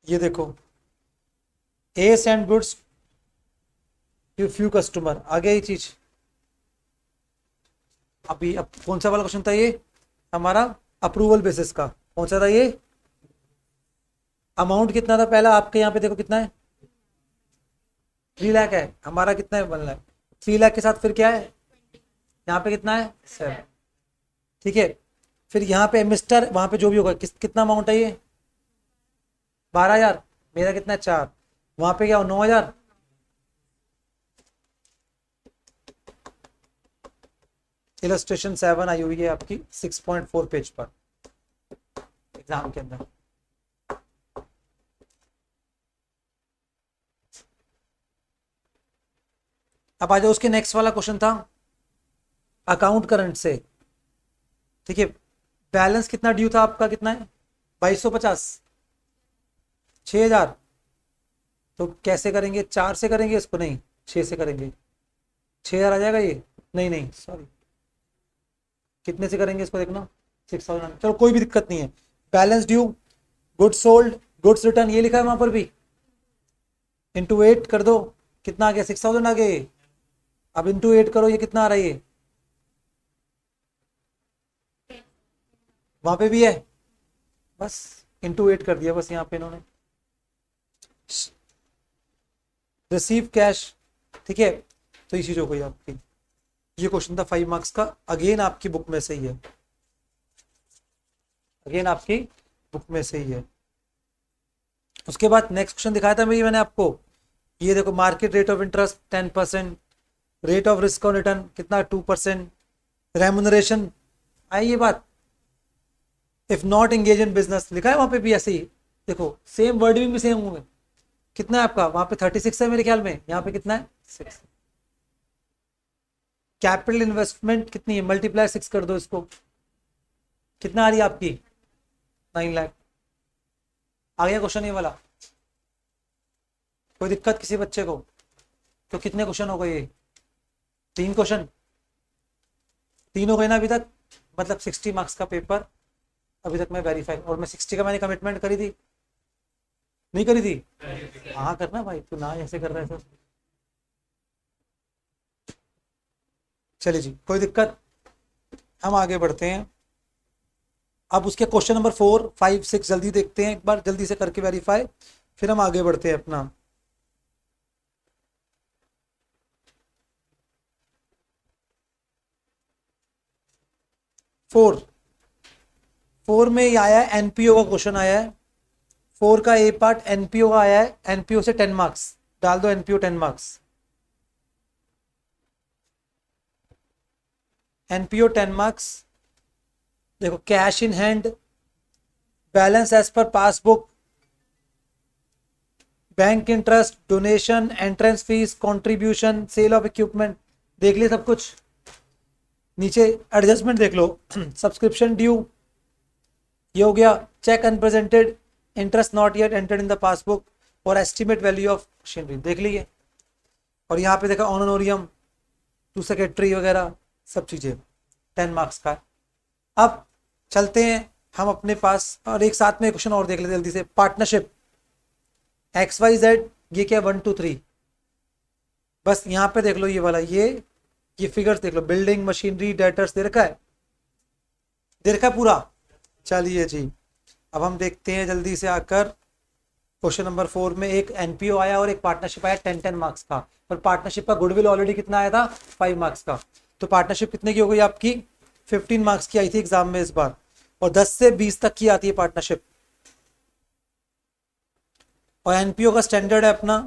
ये देखो, A send goods to few customer, आ गया ये चीज। अभी अब कौन सा वाला क्वेश्चन था ये हमारा? अप्रूवल बेसिस का कौन सा था ये? अमाउंट कितना था पहला आपके यहाँ पे देखो कितना है? 3 लाख है। हमारा कितना है? 1 लाख। 3 लाख के साथ फिर क्या है यहाँ पे? कितना है? 7। ठीक है, फिर यहाँ पे मिस्टर वहां पे जो भी होगा कितना अमाउंट है ये? 12,000। मेरा कितना है? 4। वहां पे क्या हो? 9,000। इलस्ट्रेशन 7 आई हुई है आपकी 6.4 पेज पर एग्जाम के अंदर। अब आ जाओ, उसके नेक्स्ट वाला क्वेश्चन था अकाउंट करंट से। ठीक है, बैलेंस कितना ड्यू था आपका? कितना है? 2250। 6,000। तो कैसे करेंगे? 4 से करेंगे इसको? नहीं, 6 से करेंगे। 6,000 आ जाएगा ये? नहीं नहीं सॉरी, कितने से करेंगे इसको? देखना 6,000। चलो कोई भी दिक्कत नहीं है। Balance due, goods sold, goods return, ये लिखा है वहां पर भी। इंटू 8 कर दो, कितना आ गया? 6,000 आ गए। अब इंटू 8 करो, ये कितना आ रहा है ये? वहां पे भी है, बस इंटू 8 कर दिया बस यहाँ पे इन्होंने। Receive cash. ठीक है, तो ये चीज हो गई आपकी। ये क्वेश्चन था 5 मार्क्स का, अगेन आपकी बुक में से ही है, अगेन आपकी बुक में से ही है। उसके बाद नेक्स्ट क्वेश्चन दिखाया था मेरी मैंने आपको, ये देखो market rate of interest 10%, rate of risk on return कितना? 2%, रेमुनरेशन आई ये बात। If not engage in business लिखा है वहां पे भी ऐसे ही, देखो सेम वर्डिंग भी सेम होंगे। कितना है आपका? वहां पे 36 है मेरे ख्याल में, यहाँ पे कितना है? 6। कैपिटल इन्वेस्टमेंट कितनी है? मल्टीप्लाई 6 कर दो इसको, कितना आ रही है आपकी? 9 लाख। आ गया क्वेश्चन ये वाला? कोई दिक्कत किसी बच्चे को? तो कितने क्वेश्चन हो गए ये? 3 क्वेश्चन, 3 हो गए ना अभी तक, मतलब 60 मार्क्स का पेपर अभी तक मैं वेरीफाई। और मैं 60 का मैंने कमिटमेंट करी थी, नहीं करी थी? हाँ करना भाई, तू ना ऐसे कर रहा है सर। चलिए जी, कोई दिक्कत, हम आगे बढ़ते हैं। अब उसके क्वेश्चन नंबर 4, 5, 6 जल्दी देखते हैं एक बार, जल्दी से करके वेरीफाई, फिर हम आगे बढ़ते हैं अपना। फोर में ये आया है, एनपीओ का क्वेश्चन आया है। 4 का ए पार्ट एनपीओ का आया है, एनपीओ से 10 मार्क्स डाल दो, एनपीओ 10 मार्क्स, एनपीओ 10 मार्क्स। देखो cash in hand, balance as per passbook, bank interest, donation, entrance fees, contribution, sale of equipment, देख लिया सब कुछ। नीचे एडजस्टमेंट देख लो, सब्सक्रिप्शन ड्यू ये हो गया, cheque unpresented, interest not yet entered in the passbook, और एस्टिमेट वैल्यू ऑफ मशीनरी देख लीजिए। और यहाँ पे देखा ऑनोरियम टू सेक्रेटरी वगैरह सब चीजें 10 मार्क्स का। अब चलते हैं हम अपने पास, और एक साथ में क्वेश्चन और देख लेते जल्दी से। पार्टनरशिप XYZ, ये क्या? 1 2 3, बस यहाँ पे देख लो ये वाला, ये फिगर्स देख लो, बिल्डिंग, मशीनरी, डेटर्स दे रखा है, दे रखा है पूरा। चलिए जी, अब हम देखते हैं जल्दी से आकर क्वेश्चन नंबर 4 में एक एनपीओ आया और एक पार्टनरशिप आया 10 मार्क्स का। और पार्टनरशिप का गुडविल ऑलरेडी कितना आया था? 5 मार्क्स का। तो पार्टनरशिप कितने की हो गई आपकी? 15 मार्क्स की आई थी एग्जाम में इस बार, और 10 से 20 तक की आती है पार्टनरशिप। और एनपीओ का स्टैंडर्ड है अपना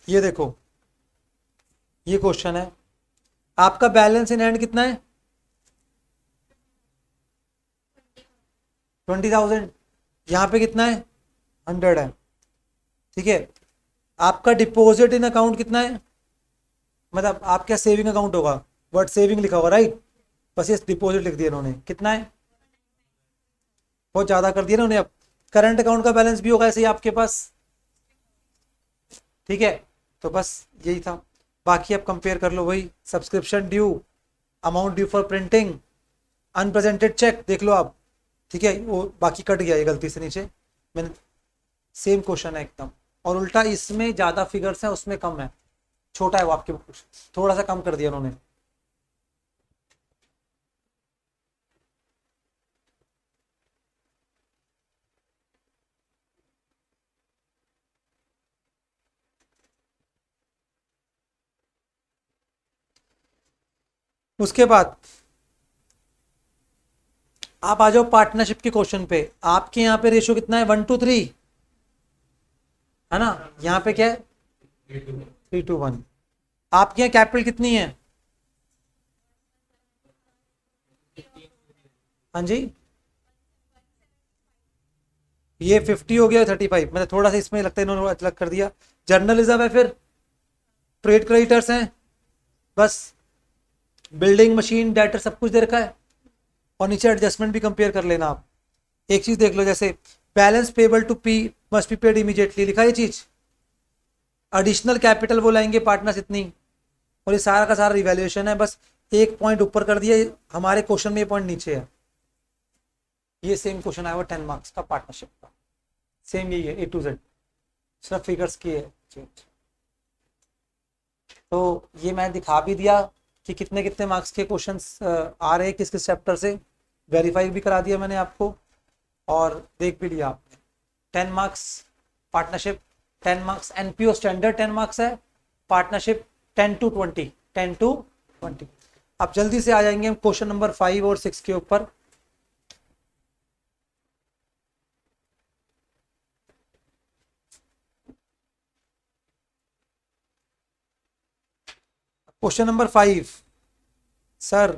ये देखो, ये क्वेश्चन है आपका, बैलेंस इन हैंड कितना है? 20,000। यहाँ पे कितना है? 100 है। ठीक है, आपका डिपॉजिट इन अकाउंट कितना है? मतलब आपका सेविंग अकाउंट होगा, वर्ड सेविंग लिखा होगा राइट, बस ये डिपॉजिट लिख दिया इन्होंने, कितना है? बहुत ज्यादा कर दिया ना उन्होंने। अब करंट अकाउंट का बैलेंस भी होगा ऐसे ही आपके पास। ठीक है, तो बस यही था, बाकी आप कंपेयर कर लो वही, subscription due, amount due for printing, unpresented cheque, देख लो आप, ठीक है, वो बाकी कट गया ये गलती से नीचे, मैंने सेम क्वेश्चन है एकदम, और उल्टा इसमें ज़्यादा फिगर्स हैं उसमें कम है, छोटा है वो आपके बुक, थोड़ा सा कम कर दिया उन्होंने। उसके बाद आप आ जाओ पार्टनरशिप के क्वेश्चन पे। आपके यहाँ पे रेशियो कितना है, 1:3, है ना, यहाँ पे क्या है 3:1। आपके यहाँ कैपिटल कितनी है, हाँ जी, ये 50 हो गया, 35, मतलब थोड़ा सा इसमें लगता है इन्होंने अलग कर दिया। जर्नल रिजर्व है, फिर ट्रेड क्रेडिटर्स हैं, बस बिल्डिंग मशीन डेटर सब कुछ दे रखा है, और नीचे एडजस्टमेंट भी कंपेयर कर लेना आप। एक चीज देख लो, जैसे balance payable to P must be paid immediately लिखा है ये चीज, एडिशनल कैपिटल वो लाएंगे पार्टनर्स इतनी, और ये सारा का सारा रिवैल्यूएशन है, बस एक पॉइंट ऊपर कर दिया, हमारे क्वेश्चन में ये पॉइंट नीचे है। ये सेम क्वेश्चन आया हुआ 10 मार्क्स का पार्टनरशिप का, सेम यही है A to Z, सिर्फ फिगर्स की है चेंज। तो ये मैं दिखा भी दिया कि कितने कितने मार्क्स के क्वेश्चंस आ रहे हैं किस किस चैप्टर से, वेरीफाई भी करा दिया मैंने आपको, और देख भी लिया आपने। 10 marks partnership, 10 marks NPO standard 10 marks है, पार्टनरशिप 10 to 20, 10 to 20। अब जल्दी से आ जाएंगे हम क्वेश्चन नंबर 5 और 6 के ऊपर। Question number 5, sir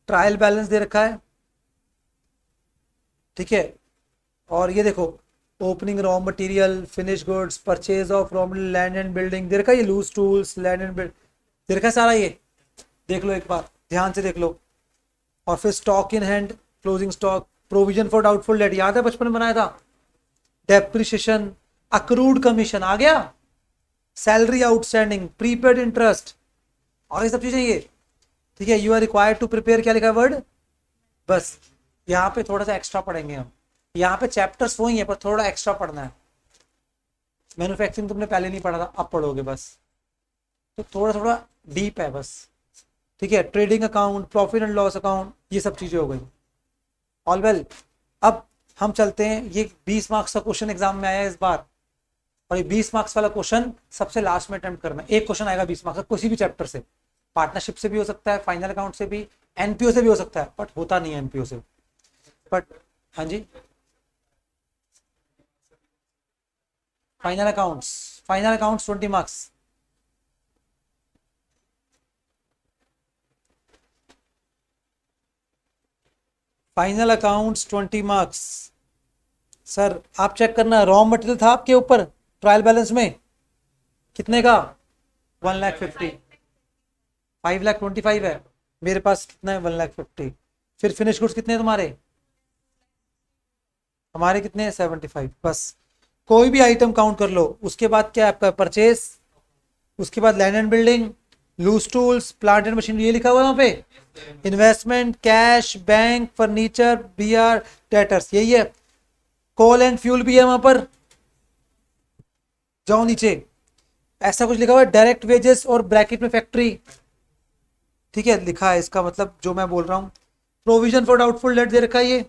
trial balance दे रखा है, ठीक है, और ये देखो opening raw material, finish goods, purchase of raw material, land and building दे रखा है, ये loose tools, land and build दे रखा है सारा, ये देख लो एक बार ध्यान से देख लो। और फिर stock in hand, closing stock, provision for doubtful debt, याद है बचपन में बनाया था, डेप्रिसिएशन, अक्रूड कमीशन आ गया, सैलरी आउटस्टैंडिंग, प्रीपेड इंटरेस्ट, और ये सब चीजें ये, ठीक है। You are required to prepare, क्या लिखा है वर्ड, बस यहाँ पे थोड़ा सा एक्स्ट्रा पढ़ेंगे हम, यहाँ पे चैप्टर्स वही है पर थोड़ा एक्स्ट्रा पढ़ना है। मैन्युफैक्चरिंग तुमने पहले नहीं पढ़ा था, अब पढ़ोगे बस, तो थोड़ा थोड़ा डीप है बस, ठीक है। Trading account, profit and loss account, ये सब चीजें हो गई, ऑल वेल। अब हम चलते हैं, ये 20 मार्क्स का क्वेश्चन एग्जाम में आया है इस बार, और ये 20 मार्क्स वाला क्वेश्चन सबसे लास्ट में अटेम्प्ट करना है। एक क्वेश्चन आएगा 20 मार्क्स का किसी भी चैप्टर से, पार्टनरशिप से भी हो सकता है, फाइनल अकाउंट से भी, एनपीओ से भी हो सकता है, बट होता नहीं है एनपीओ से, बट हाँ जी, final accounts 20 marks. Final accounts 20 marks. Sir आप चेक करना, रॉ मटेरियल था आपके ऊपर ट्रायल बैलेंस में कितने का, 1,50,000, 5,25,000 है मेरे पास, कितना है 1,50,000। फिर फिनिश गुड्स कितने हैं तुम्हारे, हमारे कितने हैं 75, बस कोई भी आइटम काउंट कर लो। उसके बाद क्या है आपका परचेज, उसके बाद land and building, loose tools, plant and machinery, ये लिखा हुआ है वहां पे, investment, cash, bank, furniture, BR, debtors, यही है। कोल एंड फ्यूल भी है वहां पर, जाओ नीचे, ऐसा कुछ लिखा हुआ है, डायरेक्ट वेजेस और ब्रैकेट में फैक्ट्री, ठीक है, लिखा है, इसका मतलब जो मैं बोल रहा हूं। प्रोविजन फॉर डाउटफुल डेट दे रखा है, ये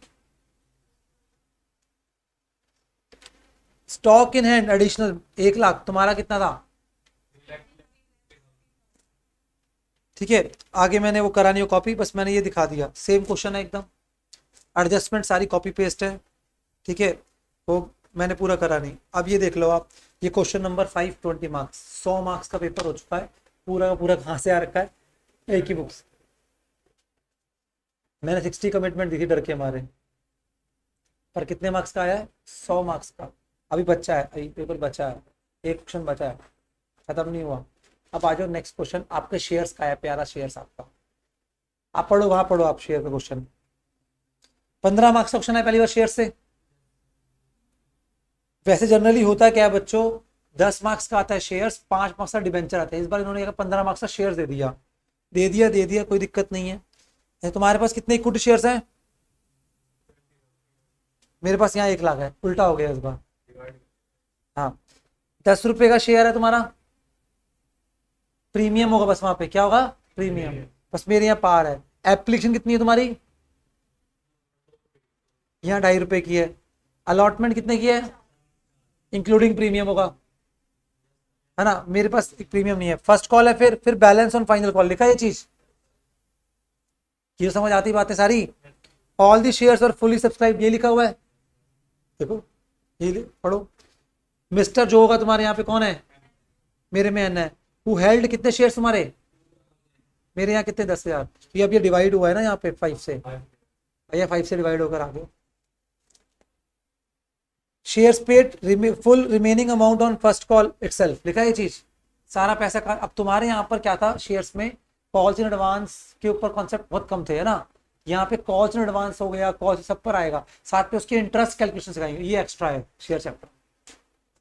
स्टॉक इन हैंड एडिशनल 1,00,000, तुम्हारा कितना था, ठीक है। आगे मैंने वो करानी हो कॉपी, बस मैंने ये दिखा दिया, सेम क्वेश्चन है एकदम, एडजस्टमेंट सारी कॉपी पेस्ट है, ठीक है, वो मैंने पूरा करा नहीं। अब ये देख लो आप, ये क्वेश्चन नंबर 5, 20 मार्क्स, 100 मार्क्स का पेपर हो चुका है, पूरा का पूरा कहाँ से आ रखा है, एक ही बुक्स। मैंने 60 कमिटमेंट दी थी डर के मारे, पर कितने मार्क्स का आया है, 100 मार्क्स का। अभी बच्चा है, अभी पेपर बचा है, एक क्वेश्चन बचा है, खत्म नहीं हुआ। अब आ जाओ नेक्स्ट क्वेश्चन, आपके शेयर्स का है, प्यारा शेयर्स आपका, आप पढ़ो, वहां पढ़ो आप शेयर का क्वेश्चन, 15 मार्क्स का क्वेश्चन है पहली बार शेयर से। वैसे जनरली होता है क्या है बच्चों, 10 मार्क्स का आता है शेयर्स, 5 मार्क्स का डिबेंचर आता है, इस बार इन्होंने 15 मार्क्स का शेयर दे दिया। दे दिया, कोई दिक्कत नहीं है। तुम्हारे पास कितने इक्विटी शेयर्स हैं? मेरे पास यहाँ 1 लाख है, उल्टा हो गया इस बार। हाँ, 10 रुपए का शेयर है तुम्हारा, प्रीमियम होगा बस, वहां पे क्या होगा? प्रीमियम। बस मेरे यहाँ पार है। एप्लीकेशन कितनी है तुम्हारी? यहाँ 2.5 रुपए की है। अलॉटमेंट कितने की है? इंक्लूडिंग प्रीमियम होगा, है ना? मेरे पास प्रीमियम नहीं है। फर्स्ट कॉल है, फिर बैलेंस ऑन फाइनल कॉल लिखा है ये चीज। ये समझ आती बातें सारी? ऑल दी शेयर्स और फुली सब्सक्राइब, ये लिखा हुआ है, देखो ये पढ़ो। मिस्टर जो होगा तुम्हारे यहाँ पे कौन है? मेरे में एन है। हु हेल्ड कितने शेयर्स तुम्हारे? मेरे यहाँ कितने? 10,000। ये अब ये डिवाइड हुआ है ना यहाँ पे 5 से, या 5 से डिवाइड होकर आ गए। Shares paid full remaining amount on first call itself, लिखा है ये चीज। सारा पैसा का अब तुम्हारे यहाँ पर क्या था? शेयर्स में कॉल्स इन एडवांस के ऊपर कॉन्सेप्ट बहुत कम थे, है ना? यहाँ पे कॉल्स इन एडवांस हो गया, कॉल्स सब पर आएगा, साथ में उसके इंटरेस्ट कैलकुलेशन सिखाएंगे। ये एक्स्ट्रा है शेयर चैप्टर।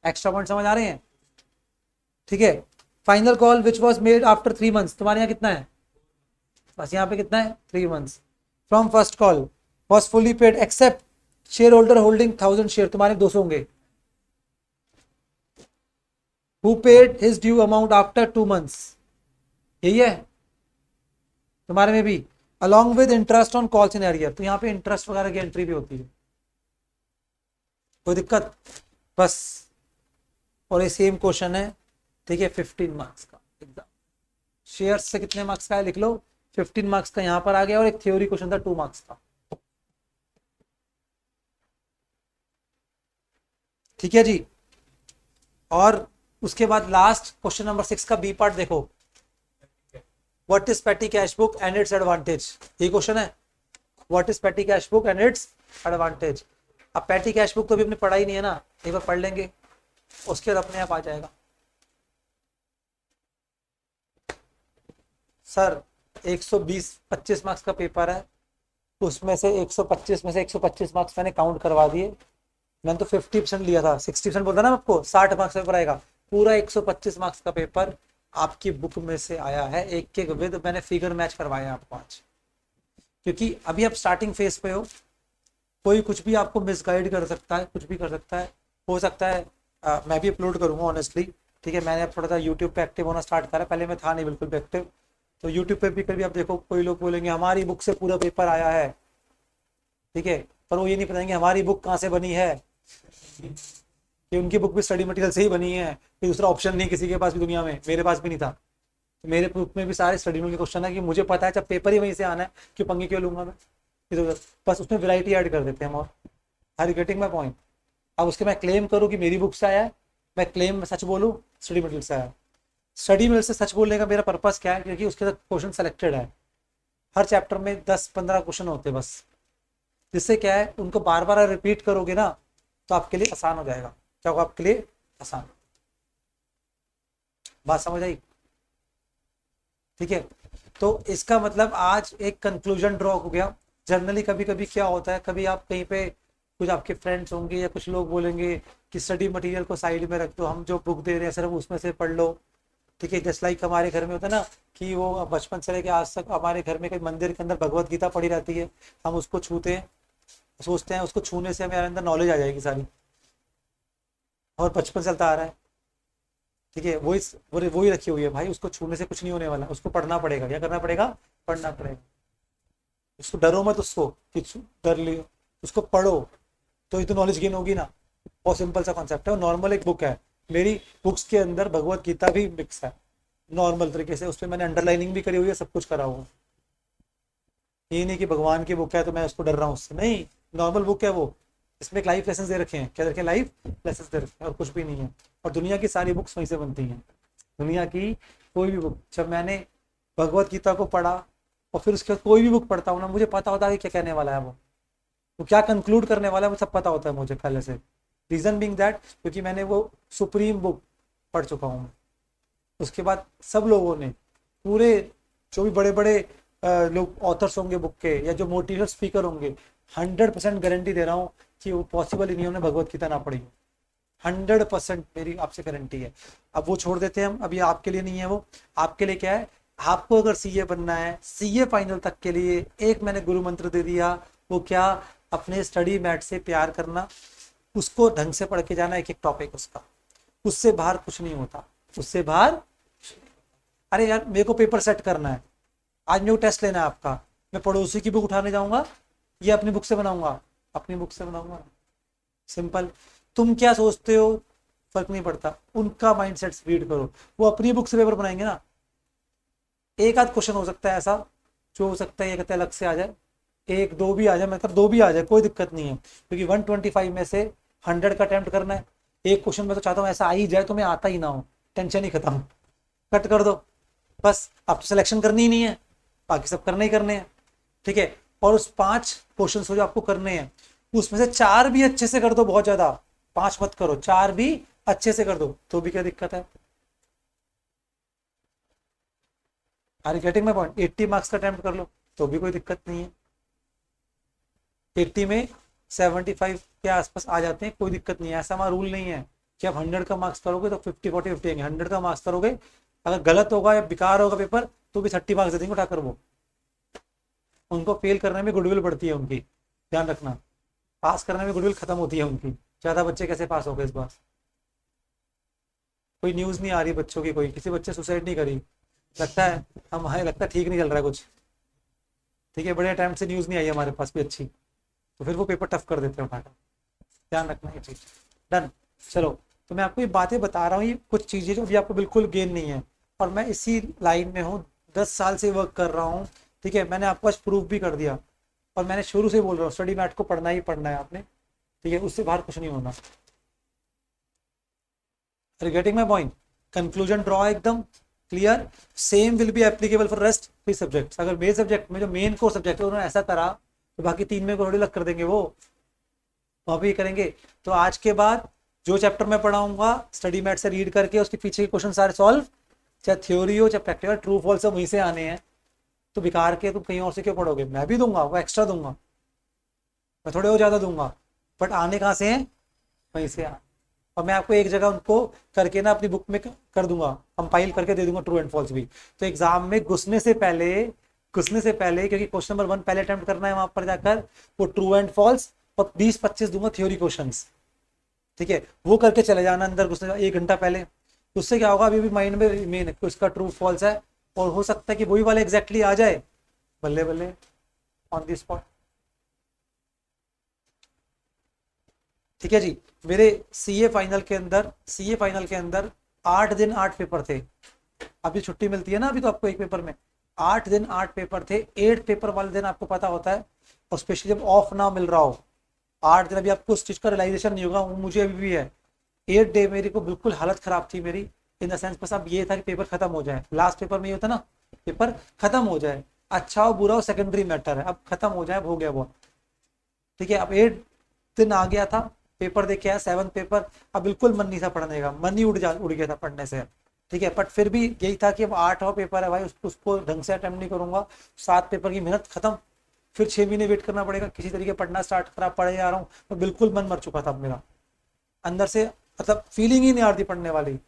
एक्स्ट्रा पॉइंट समझ आ रहे हैं? ठीक है। Final call which was made after 3 months, तुम्हारे यहाँ कितना है? बस यहाँ पे कितना है? 3 months. From first call was fully paid except share holder holding 1000 share, तुम्हारे 200 होंगे। Who paid his due amount after 2 months, यही है तुम्हारे में भी। Along with interest on calls in arrear, तो यहाँ पे इंटरेस्ट वगैरह की एंट्री भी होती है, कोई दिक्कत? बस। और ये सेम क्वेश्चन है, ठीक है, 15 मार्क्स का एग्जाम। शेयर से कितने मार्क्स का है लिख लो, 15 मार्क्स का यहाँ पर आ गया। और एक थ्योरी क्वेश्चन था 2 मार्क्स का, ठीक है जी। और उसके बाद लास्ट क्वेश्चन नंबर 6 का बी पार्ट देखो, व्हाट इज पेटी cash book and it's advantage, ये क्वेश्चन है। व्हाट इज पेटी cash book and it's advantage. अब पेटी कैश बुक तो अभी अपने पढ़ा ही नहीं है ना, एक बार पढ़ लेंगे, उसके बाद अपने आप आ जाएगा। सर 120-25 मार्क्स का पेपर है, उसमें से 125 में से 125 मार्क्स मैंने काउंट करवा दिए। मैंने तो 50% लिया था, 60% बोलता ना आपको, 60 मार्क्स पेपर आएगा। पूरा 125 मार्क्स का पेपर आपकी बुक में से आया है, एक एक विद मैंने फिगर मैच करवाया आपको आज, क्योंकि अभी आप स्टार्टिंग फेज पे हो। कोई कुछ भी आपको मिसगाइड कर सकता है, कुछ भी कर सकता है, हो सकता है मैं भी अपलोड करूंगा ऑनेस्टली, ठीक है। मैंने अब थोड़ा सा यूट्यूब पे एक्टिव होना स्टार्ट करा, पहले मैं था नहीं बिल्कुल भी एक्टिव। तो यूट्यूब पे भी कभी आप देखो, कोई लोग बोलेंगे हमारी बुक से पूरा पेपर आया है, ठीक है, पर वो ये नहीं बताएंगे हमारी बुक कहाँ से बनी है, कि उनकी बुक भी स्टडी मटेरियल से ही बनी है, कि दूसरा ऑप्शन नहीं किसी के पास भी दुनिया में, मेरे पास भी नहीं था। तो मेरे बुक में भी सारे स्टडी मटेरियल के क्वेश्चन है, कि मुझे पता है जब पेपर ही वहीं से आना है, क्यों पंगे क्यों लूंगा मैं इधर। बस उसमें वैरायटी ऐड कर देते हैं हम। और are you getting my point? अब उसके मैं क्लेम करूँ कि मेरी बुक से आया है, मैं क्लेम में सच बोलूँ स्टडी मटेरियल से आया। स्टडी मटेरियल से सच बोलने का मेरा पर्पस क्या है? क्योंकि उसके साथ क्वेश्चन सेलेक्टेड है, हर चैप्टर में 10-15 क्वेश्चन होते हैं बस, जिससे क्या है उनको बार बार रिपीट करोगे ना तो आपके लिए आसान हो जाएगा। क्या होगा आपके लिए? आसान। बात समझ आई? ठीक है। तो इसका मतलब आज एक कंक्लूजन ड्रॉ हो गया। जनरली कभी कभी क्या होता है, कभी आप कहीं पे कुछ आपके फ्रेंड्स होंगे या कुछ लोग बोलेंगे कि स्टडी मटेरियल को साइड में रख दो, हम जो बुक दे रहे हैं सिर्फ उसमें से पढ़ लो, ठीक है। जस्ट लाइक हमारे घर में होता है ना, कि वो बचपन से लेके आज तक हमारे घर में कोई मंदिर के अंदर भगवत गीता पड़ी रहती है, हम उसको छूते हैं, सोचते हैं उसको छूने से हमारे अंदर नॉलेज आ जाएगी सारी, और बचपन से चलता आ रहा है, ठीक है। वही रखी हुई है भाई, उसको छूने से कुछ नहीं होने वाला, उसको पढ़ना पड़ेगा। क्या करना पड़ेगा? पढ़ना पड़ेगा। उसको डरो मत, उसको कि डर लियो, उसको पढ़ो तो ये तो नॉलेज गेन होगी ना। बहुत सिंपल सा कॉन्सेप्ट है, नॉर्मल एक बुक है। मेरी बुक्स के अंदर भगवत गीता भी मिक्स है नॉर्मल तरीके से, उस पर मैंने अंडरलाइनिंग भी करी हुई है, सब कुछ करा हुआ। ये नहीं कि भगवान की बुक है तो मैं उसको डर रहा हूँ उससे, नहीं, नॉर्मल बुक है वो। इसमें एक लाइफ लेसन दे रखे हैं, क्या रखे हैं? लाइफ लेसन दे रखे हैं, और कुछ भी नहीं है। और दुनिया की सारी बुक्स वहीं से बनती हैं, दुनिया की कोई भी बुक। जब मैंने भगवत गीता को पढ़ा और फिर उसके बाद कोई भी बुक पढ़ता हूँ ना, मुझे पता होता है कि क्या कहने वाला है वो क्या कंक्लूड करने वाला है, वो सब पता होता है मुझे पहले से। रीजन बीइंग दैट, क्योंकि मैंने वो सुप्रीम बुक पढ़ चुका हूँ। उसके बाद सब लोगों ने, पूरे जो भी बड़े बड़े लोग ऑथर्स होंगे बुक के, या जो मोटिवेशनल स्पीकर होंगे, 100% गारंटी दे रहा हूँ कि वो पॉसिबल ही नहीं उन्होंने भगवत गीता ना पढ़ी। 100% मेरी आपसे गारंटी है। अब वो छोड़ देते हैं हम, अभी आपके लिए नहीं है वो। आपके लिए क्या है आपको अगर सीए बनना है, सीए फाइनल तक के लिए एक मैंने गुरु मंत्र दे दिया, वो क्या, अपने स्टडी मैट से प्यार करना, उसको ढंग से पढ़ के जाना, एक एक टॉपिक उसका, उससे बाहर कुछ नहीं होता, उससे बाहर। अरे यार मेरे को पेपर सेट करना है, आज मेरे को टेस्ट लेना है आपका, मैं पड़ोसी की बुक उठाने जाऊंगा ये अपनी बुक से बनाऊंगा, अपनी बुक से बनाऊंगा, सिंपल। तुम क्या सोचते हो फर्क नहीं पड़ता, उनका माइंडसेट रीड करो, वो अपनी बुक से पेपर बनाएंगे ना। एक आध क्वेश्चन हो सकता है ऐसा जो हो सकता है ये कहते हैं अलग से आ जाए, एक दो भी आ जाए, मतलब दो भी आ जाए कोई दिक्कत नहीं है, क्योंकि 125 में से 100 का अटेम्प्ट करना है। एक क्वेश्चन में तो चाहता हूँ ऐसा आ ही जाए तो मैं आता ही ना हो, टेंशन ही खत्म, कट कर दो बस। आप तो सिलेक्शन करनी ही नहीं है, बाकी सब करने ही करने हैं, ठीक है। और उस 5 क्वेश्चन जो आपको करने हैं उसमें से 4 भी अच्छे से कर दो, बहुत ज्यादा 5 मत करो, 4 भी अच्छे से कर दो, तो भी क्या दिक्कत है। Are getting my point. 80 marks का अटेम्प्ट कर लो तो भी कोई दिक्कत नहीं है, 80 में 75 के आसपास आ जाते हैं, कोई दिक्कत नहीं है। ऐसा हमारा रूल नहीं है कि आप 100 का मार्क्स करोगे तो 50-40-50 आएंगे, 100 का मार्क्स करोगे अगर गलत होगा या बेकार होगा पेपर तो भी 30 मार्क्स दे देंगे उठाकर वो। उनको फेल करने में गुडविल बढ़ती है उनकी, ध्यान रखना, पास करने में गुडविल खत्म होती है उनकी। ज्यादा बच्चे कैसे पास हो गए इस बार, कोई न्यूज नहीं आ रही बच्चों की, कोई किसी बच्चे सुसाइड नहीं करी, लगता है हम, हमें लगता है ठीक नहीं चल रहा है कुछ, ठीक है, बड़े टाइम से न्यूज नहीं आई हमारे पास भी अच्छी, तो फिर वो पेपर टफ कर देते हैं उठाकर, ध्यान रखना ये चीज। डन। चलो, तो मैं आपको ये बातें बता रहा हूँ, ये कुछ चीजें जो अभी आपको बिल्कुल गेन नहीं है, और मैं इसी लाइन में हूँ, 10 साल से वर्क कर रहा हूँ, ठीक है। मैंने आपको आज प्रूफ भी कर दिया, और मैंने शुरू से बोल रहा हूँ स्टडी मैट को पढ़ना ही पढ़ना है आपने, ठीक है, उससे बाहर कुछ नहीं होना। Getting my point. Conclusion draw एकदम clear. Same will be applicable for rest 3 subjects. अगर मेन सब्जेक्ट में जो मेन कोर सब्जेक्ट है उन्होंने ऐसा करा तो बाकी 3 में थोड़ी लग कर देंगे वो भी करेंगे। तो आज के बाद जो चैप्टर मैं पढ़ाऊंगा स्टडी मैट से रीड करके उसके पीछे के क्वेश्चन सारे सॉल्व, चाहे थ्योरी हो चाहे प्रैक्टिकल, ट्रू फॉल्स सब वहीं से आने हैं। तो बेकार के तुम कहीं और से क्यों पढ़ोगे, मैं भी दूंगा वो एक्स्ट्रा दूंगा, मैं थोड़े और ज्यादा दूंगा, बट आने कहाँ से हैं, वहीं से आ। और मैं आपको एक जगह उनको करके ना अपनी बुक में कर दूंगा, कंपाइल करके दे दूंगा ट्रू एंड फॉल्स भी। तो एग्जाम में घुसने से पहले क्योंकि क्वेश्चन नंबर 1 पहले अटेम्प्ट करना है वहां पर जाकर, वो ट्रू एंड फॉल्स और 20-25 दूंगा थ्योरी क्वेश्चंस, ठीक है। वो करके चले जाना अंदर घुसने का 1 घंटा पहले। उससे क्या होगा, अभी भी माइंड में मेन है उसका ट्रू फॉल्स है, और हो सकता है कि वही वाले एग्जैक्टली आ जाए, बल्ले बल्ले ऑन दी स्पॉट, ठीक है जी। मेरे सीए फाइनल के अंदर 8 दिन 8 पेपर थे। अभी छुट्टी मिलती है ना अभी तो आपको एक पेपर में, 8 दिन 8 पेपर थे। 8 पेपर वाले दिन आपको पता होता है, और स्पेशली जब ऑफ ना मिल रहा हो 8 दिन, अभी आपको उस चीज का रियलाइजेशन नहीं होगा, वो मुझे अभी भी है। 8 डे मेरी को बिल्कुल हालत खराब थी मेरी, इन द सेंस बस अब ये था कि पेपर खत्म हो जाए, लास्ट पेपर में ये होता ना, पेपर खत्म हो जाए, अच्छा हो बुरा हो सेकेंडरी मैटर है, अब खत्म हो जाए, अब हो गया बहुत, ठीक है। अब 8 दिन आ गया था, पेपर देखे आया 7 पेपर, अब बिल्कुल मन नहीं था पढ़ने का, मन ही उड़ गया था पढ़ने से, ठीक है। बट फिर भी यही था कि अब 8वां पेपर है भाई, उसको ढंग से अटेम्प्ट नहीं करूंगा, 7 पेपर की मेहनत खत्म, फिर 6 महीने वेट करना पड़ेगा, किसी तरीके पढ़ना स्टार्ट करा, पढ़े जा रहा हूँ, तो बिल्कुल मन मर चुका था अब मेरा अंदर से, मतलब फीलिंग ही नहीं आ रही पढ़ने वाली।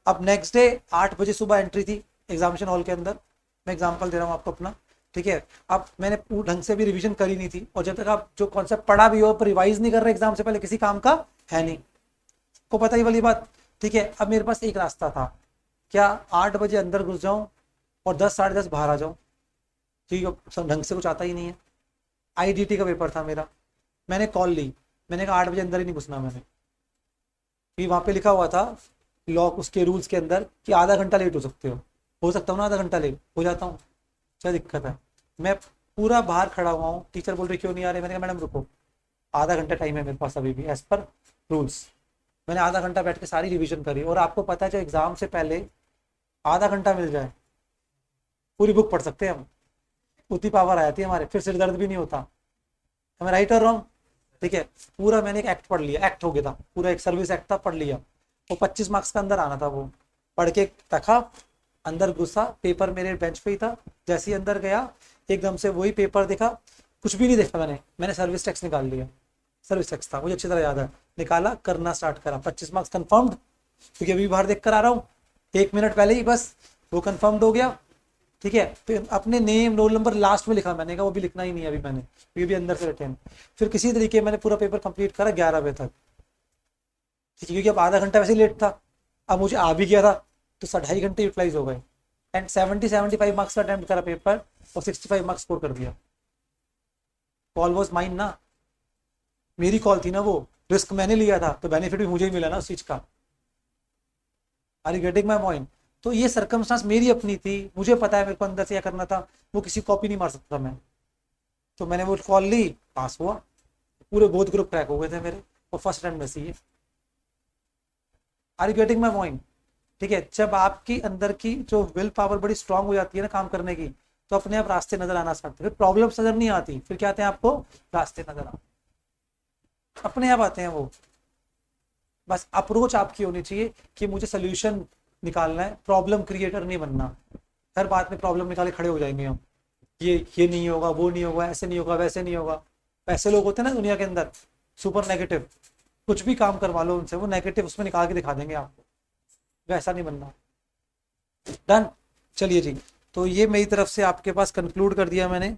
अब नेक्स्ट डे 8 बजे सुबह एंट्री थी एग्जामिनेशन हॉल के अंदर, मैं एग्जाम्पल दे रहा हूँ आपको अपना, ठीक है। अब मैंने पूर्ण ढंग से भी रिवीजन करी नहीं थी, और जब तक आप जो कॉन्सेप्ट पढ़ा भी हो पर रिवाइज नहीं कर रहे एग्जाम से पहले, किसी काम का है नहीं, को पता ही वाली बात, ठीक है। अब मेरे पास एक रास्ता था, क्या 8 बजे अंदर घुस जाऊं और 10-10:30 बाहर आ जाऊं, ठीक है, ढंग से कुछ आता ही नहीं है। आईडीटी का पेपर था मेरा, मैंने कॉल ली, मैंने कहा 8 बजे अंदर ही नहीं घुसना मैंने, क्योंकि वहां पे लिखा हुआ था लॉ उसके रूल्स के अंदर कि आधा घंटा लेट हो सकता हूँ ना, आधा घंटा लेट हो जाता हूँ, क्या दिक्कत है। मैं पूरा बाहर खड़ा हुआ हूँ, टीचर बोल रही क्यों नहीं आ रहे, मैंने कहा मैडम रुको, आधा घंटा टाइम है मेरे पास अभी भी एज पर रूल्स। मैंने आधा घंटा बैठ के सारी रिवीजन करी, और आपको पता है जो एग्जाम से पहले आधा घंटा मिल जाए पूरी बुक पढ़ सकते हैं हम, उतनी पावर आ जाती है हमारे, फिर सिर दर्द भी नहीं होता, हमें राइट और रॉन्ग, ठीक है। पूरा मैंने एक एक्ट पढ़ लिया, एक्ट हो गया था पूरा, एक सर्विस एक्ट था, पढ़ लिया, वो 25 मार्क्स का अंदर आना था, वो पढ़ के रखा, अंदर घुसा, पेपर मेरे बेंच पे ही था, जैसे ही अंदर गया एकदम से वही पेपर देखा, कुछ भी नहीं देखा मैंने सर्विस टैक्स निकाल लिया, सर्विस टैक्स था मुझे अच्छी तरह याद है, निकाला, करना स्टार्ट करा, 25 मार्क्स कंफर्म्ड, क्योंकि अभी बाहर देख कर आ रहा हूँ, 1 मिनट पहले ही बस वो कंफर्म्ड हो गया, ठीक है, फिर अपने नेम रोल नंबर लास्ट में लिखा, मैंने कहा वो भी लिखना ही नहीं है अभी मैंने, ये भी अंदर से रिटर्न। फिर किसी तरीके मैंने पूरा पेपर कंप्लीट करा 11 बजे तक, ठीक है, क्योंकि अब आधा घंटा वैसे ही लेट था, अब मुझे आ भी गया था, तो 2.5 घंटे यूटिलाइज हो गए। एंड 75 मार्क्स का अटेम्प्ट करा पेपर और 65 मार्क्स स्कोर कर दिया। कॉल वॉज माइन ना, मेरी कॉल थी ना, वो रिस्क मैंने लिया था, तो बेनिफिट भी मुझे ही मिला ना उस चीज का। Are you getting my point? तो ये सर्कमस्टांस मेरी अपनी थी, मुझे पता है मेरे को अंदर से क्या करना था, वो किसी कॉपी नहीं मार सकता मैं। तो मैंने वो कॉल ली, पास हुआ, पूरे बोथ ग्रुप क्रैक हो गए थे मेरे, और फर्स्ट अटेम्प्ट में से ये। Are you getting my point? ठीक है, जब आपकी अंदर की जो विल पावर बड़ी स्ट्रांग हो जाती है ना काम करने की, तो अपने आप रास्ते नजर आना स्टार्ट, फिर प्रॉब्लम्स नजर नहीं आती, फिर क्या आते हैं आपको, रास्ते नजर आते, अपने आप आते हैं वो। बस अप्रोच आपकी होनी चाहिए कि मुझे सोल्यूशन निकालना है, प्रॉब्लम क्रिएटर नहीं बनना। हर बात में प्रॉब्लम निकाले खड़े हो जाएंगे हम, ये नहीं होगा, वो नहीं होगा, ऐसे नहीं होगा, वैसे नहीं होगा। ऐसे लोग होते हैं ना दुनिया के अंदर, सुपर नेगेटिव, कुछ भी काम करवा लो उनसे, वो नेगेटिव उसमें निकाल के दिखा देंगे आपको। वैसा नहीं बनना। डन। चलिए जी, तो ये मेरी तरफ से आपके पास कंक्लूड कर दिया मैंने।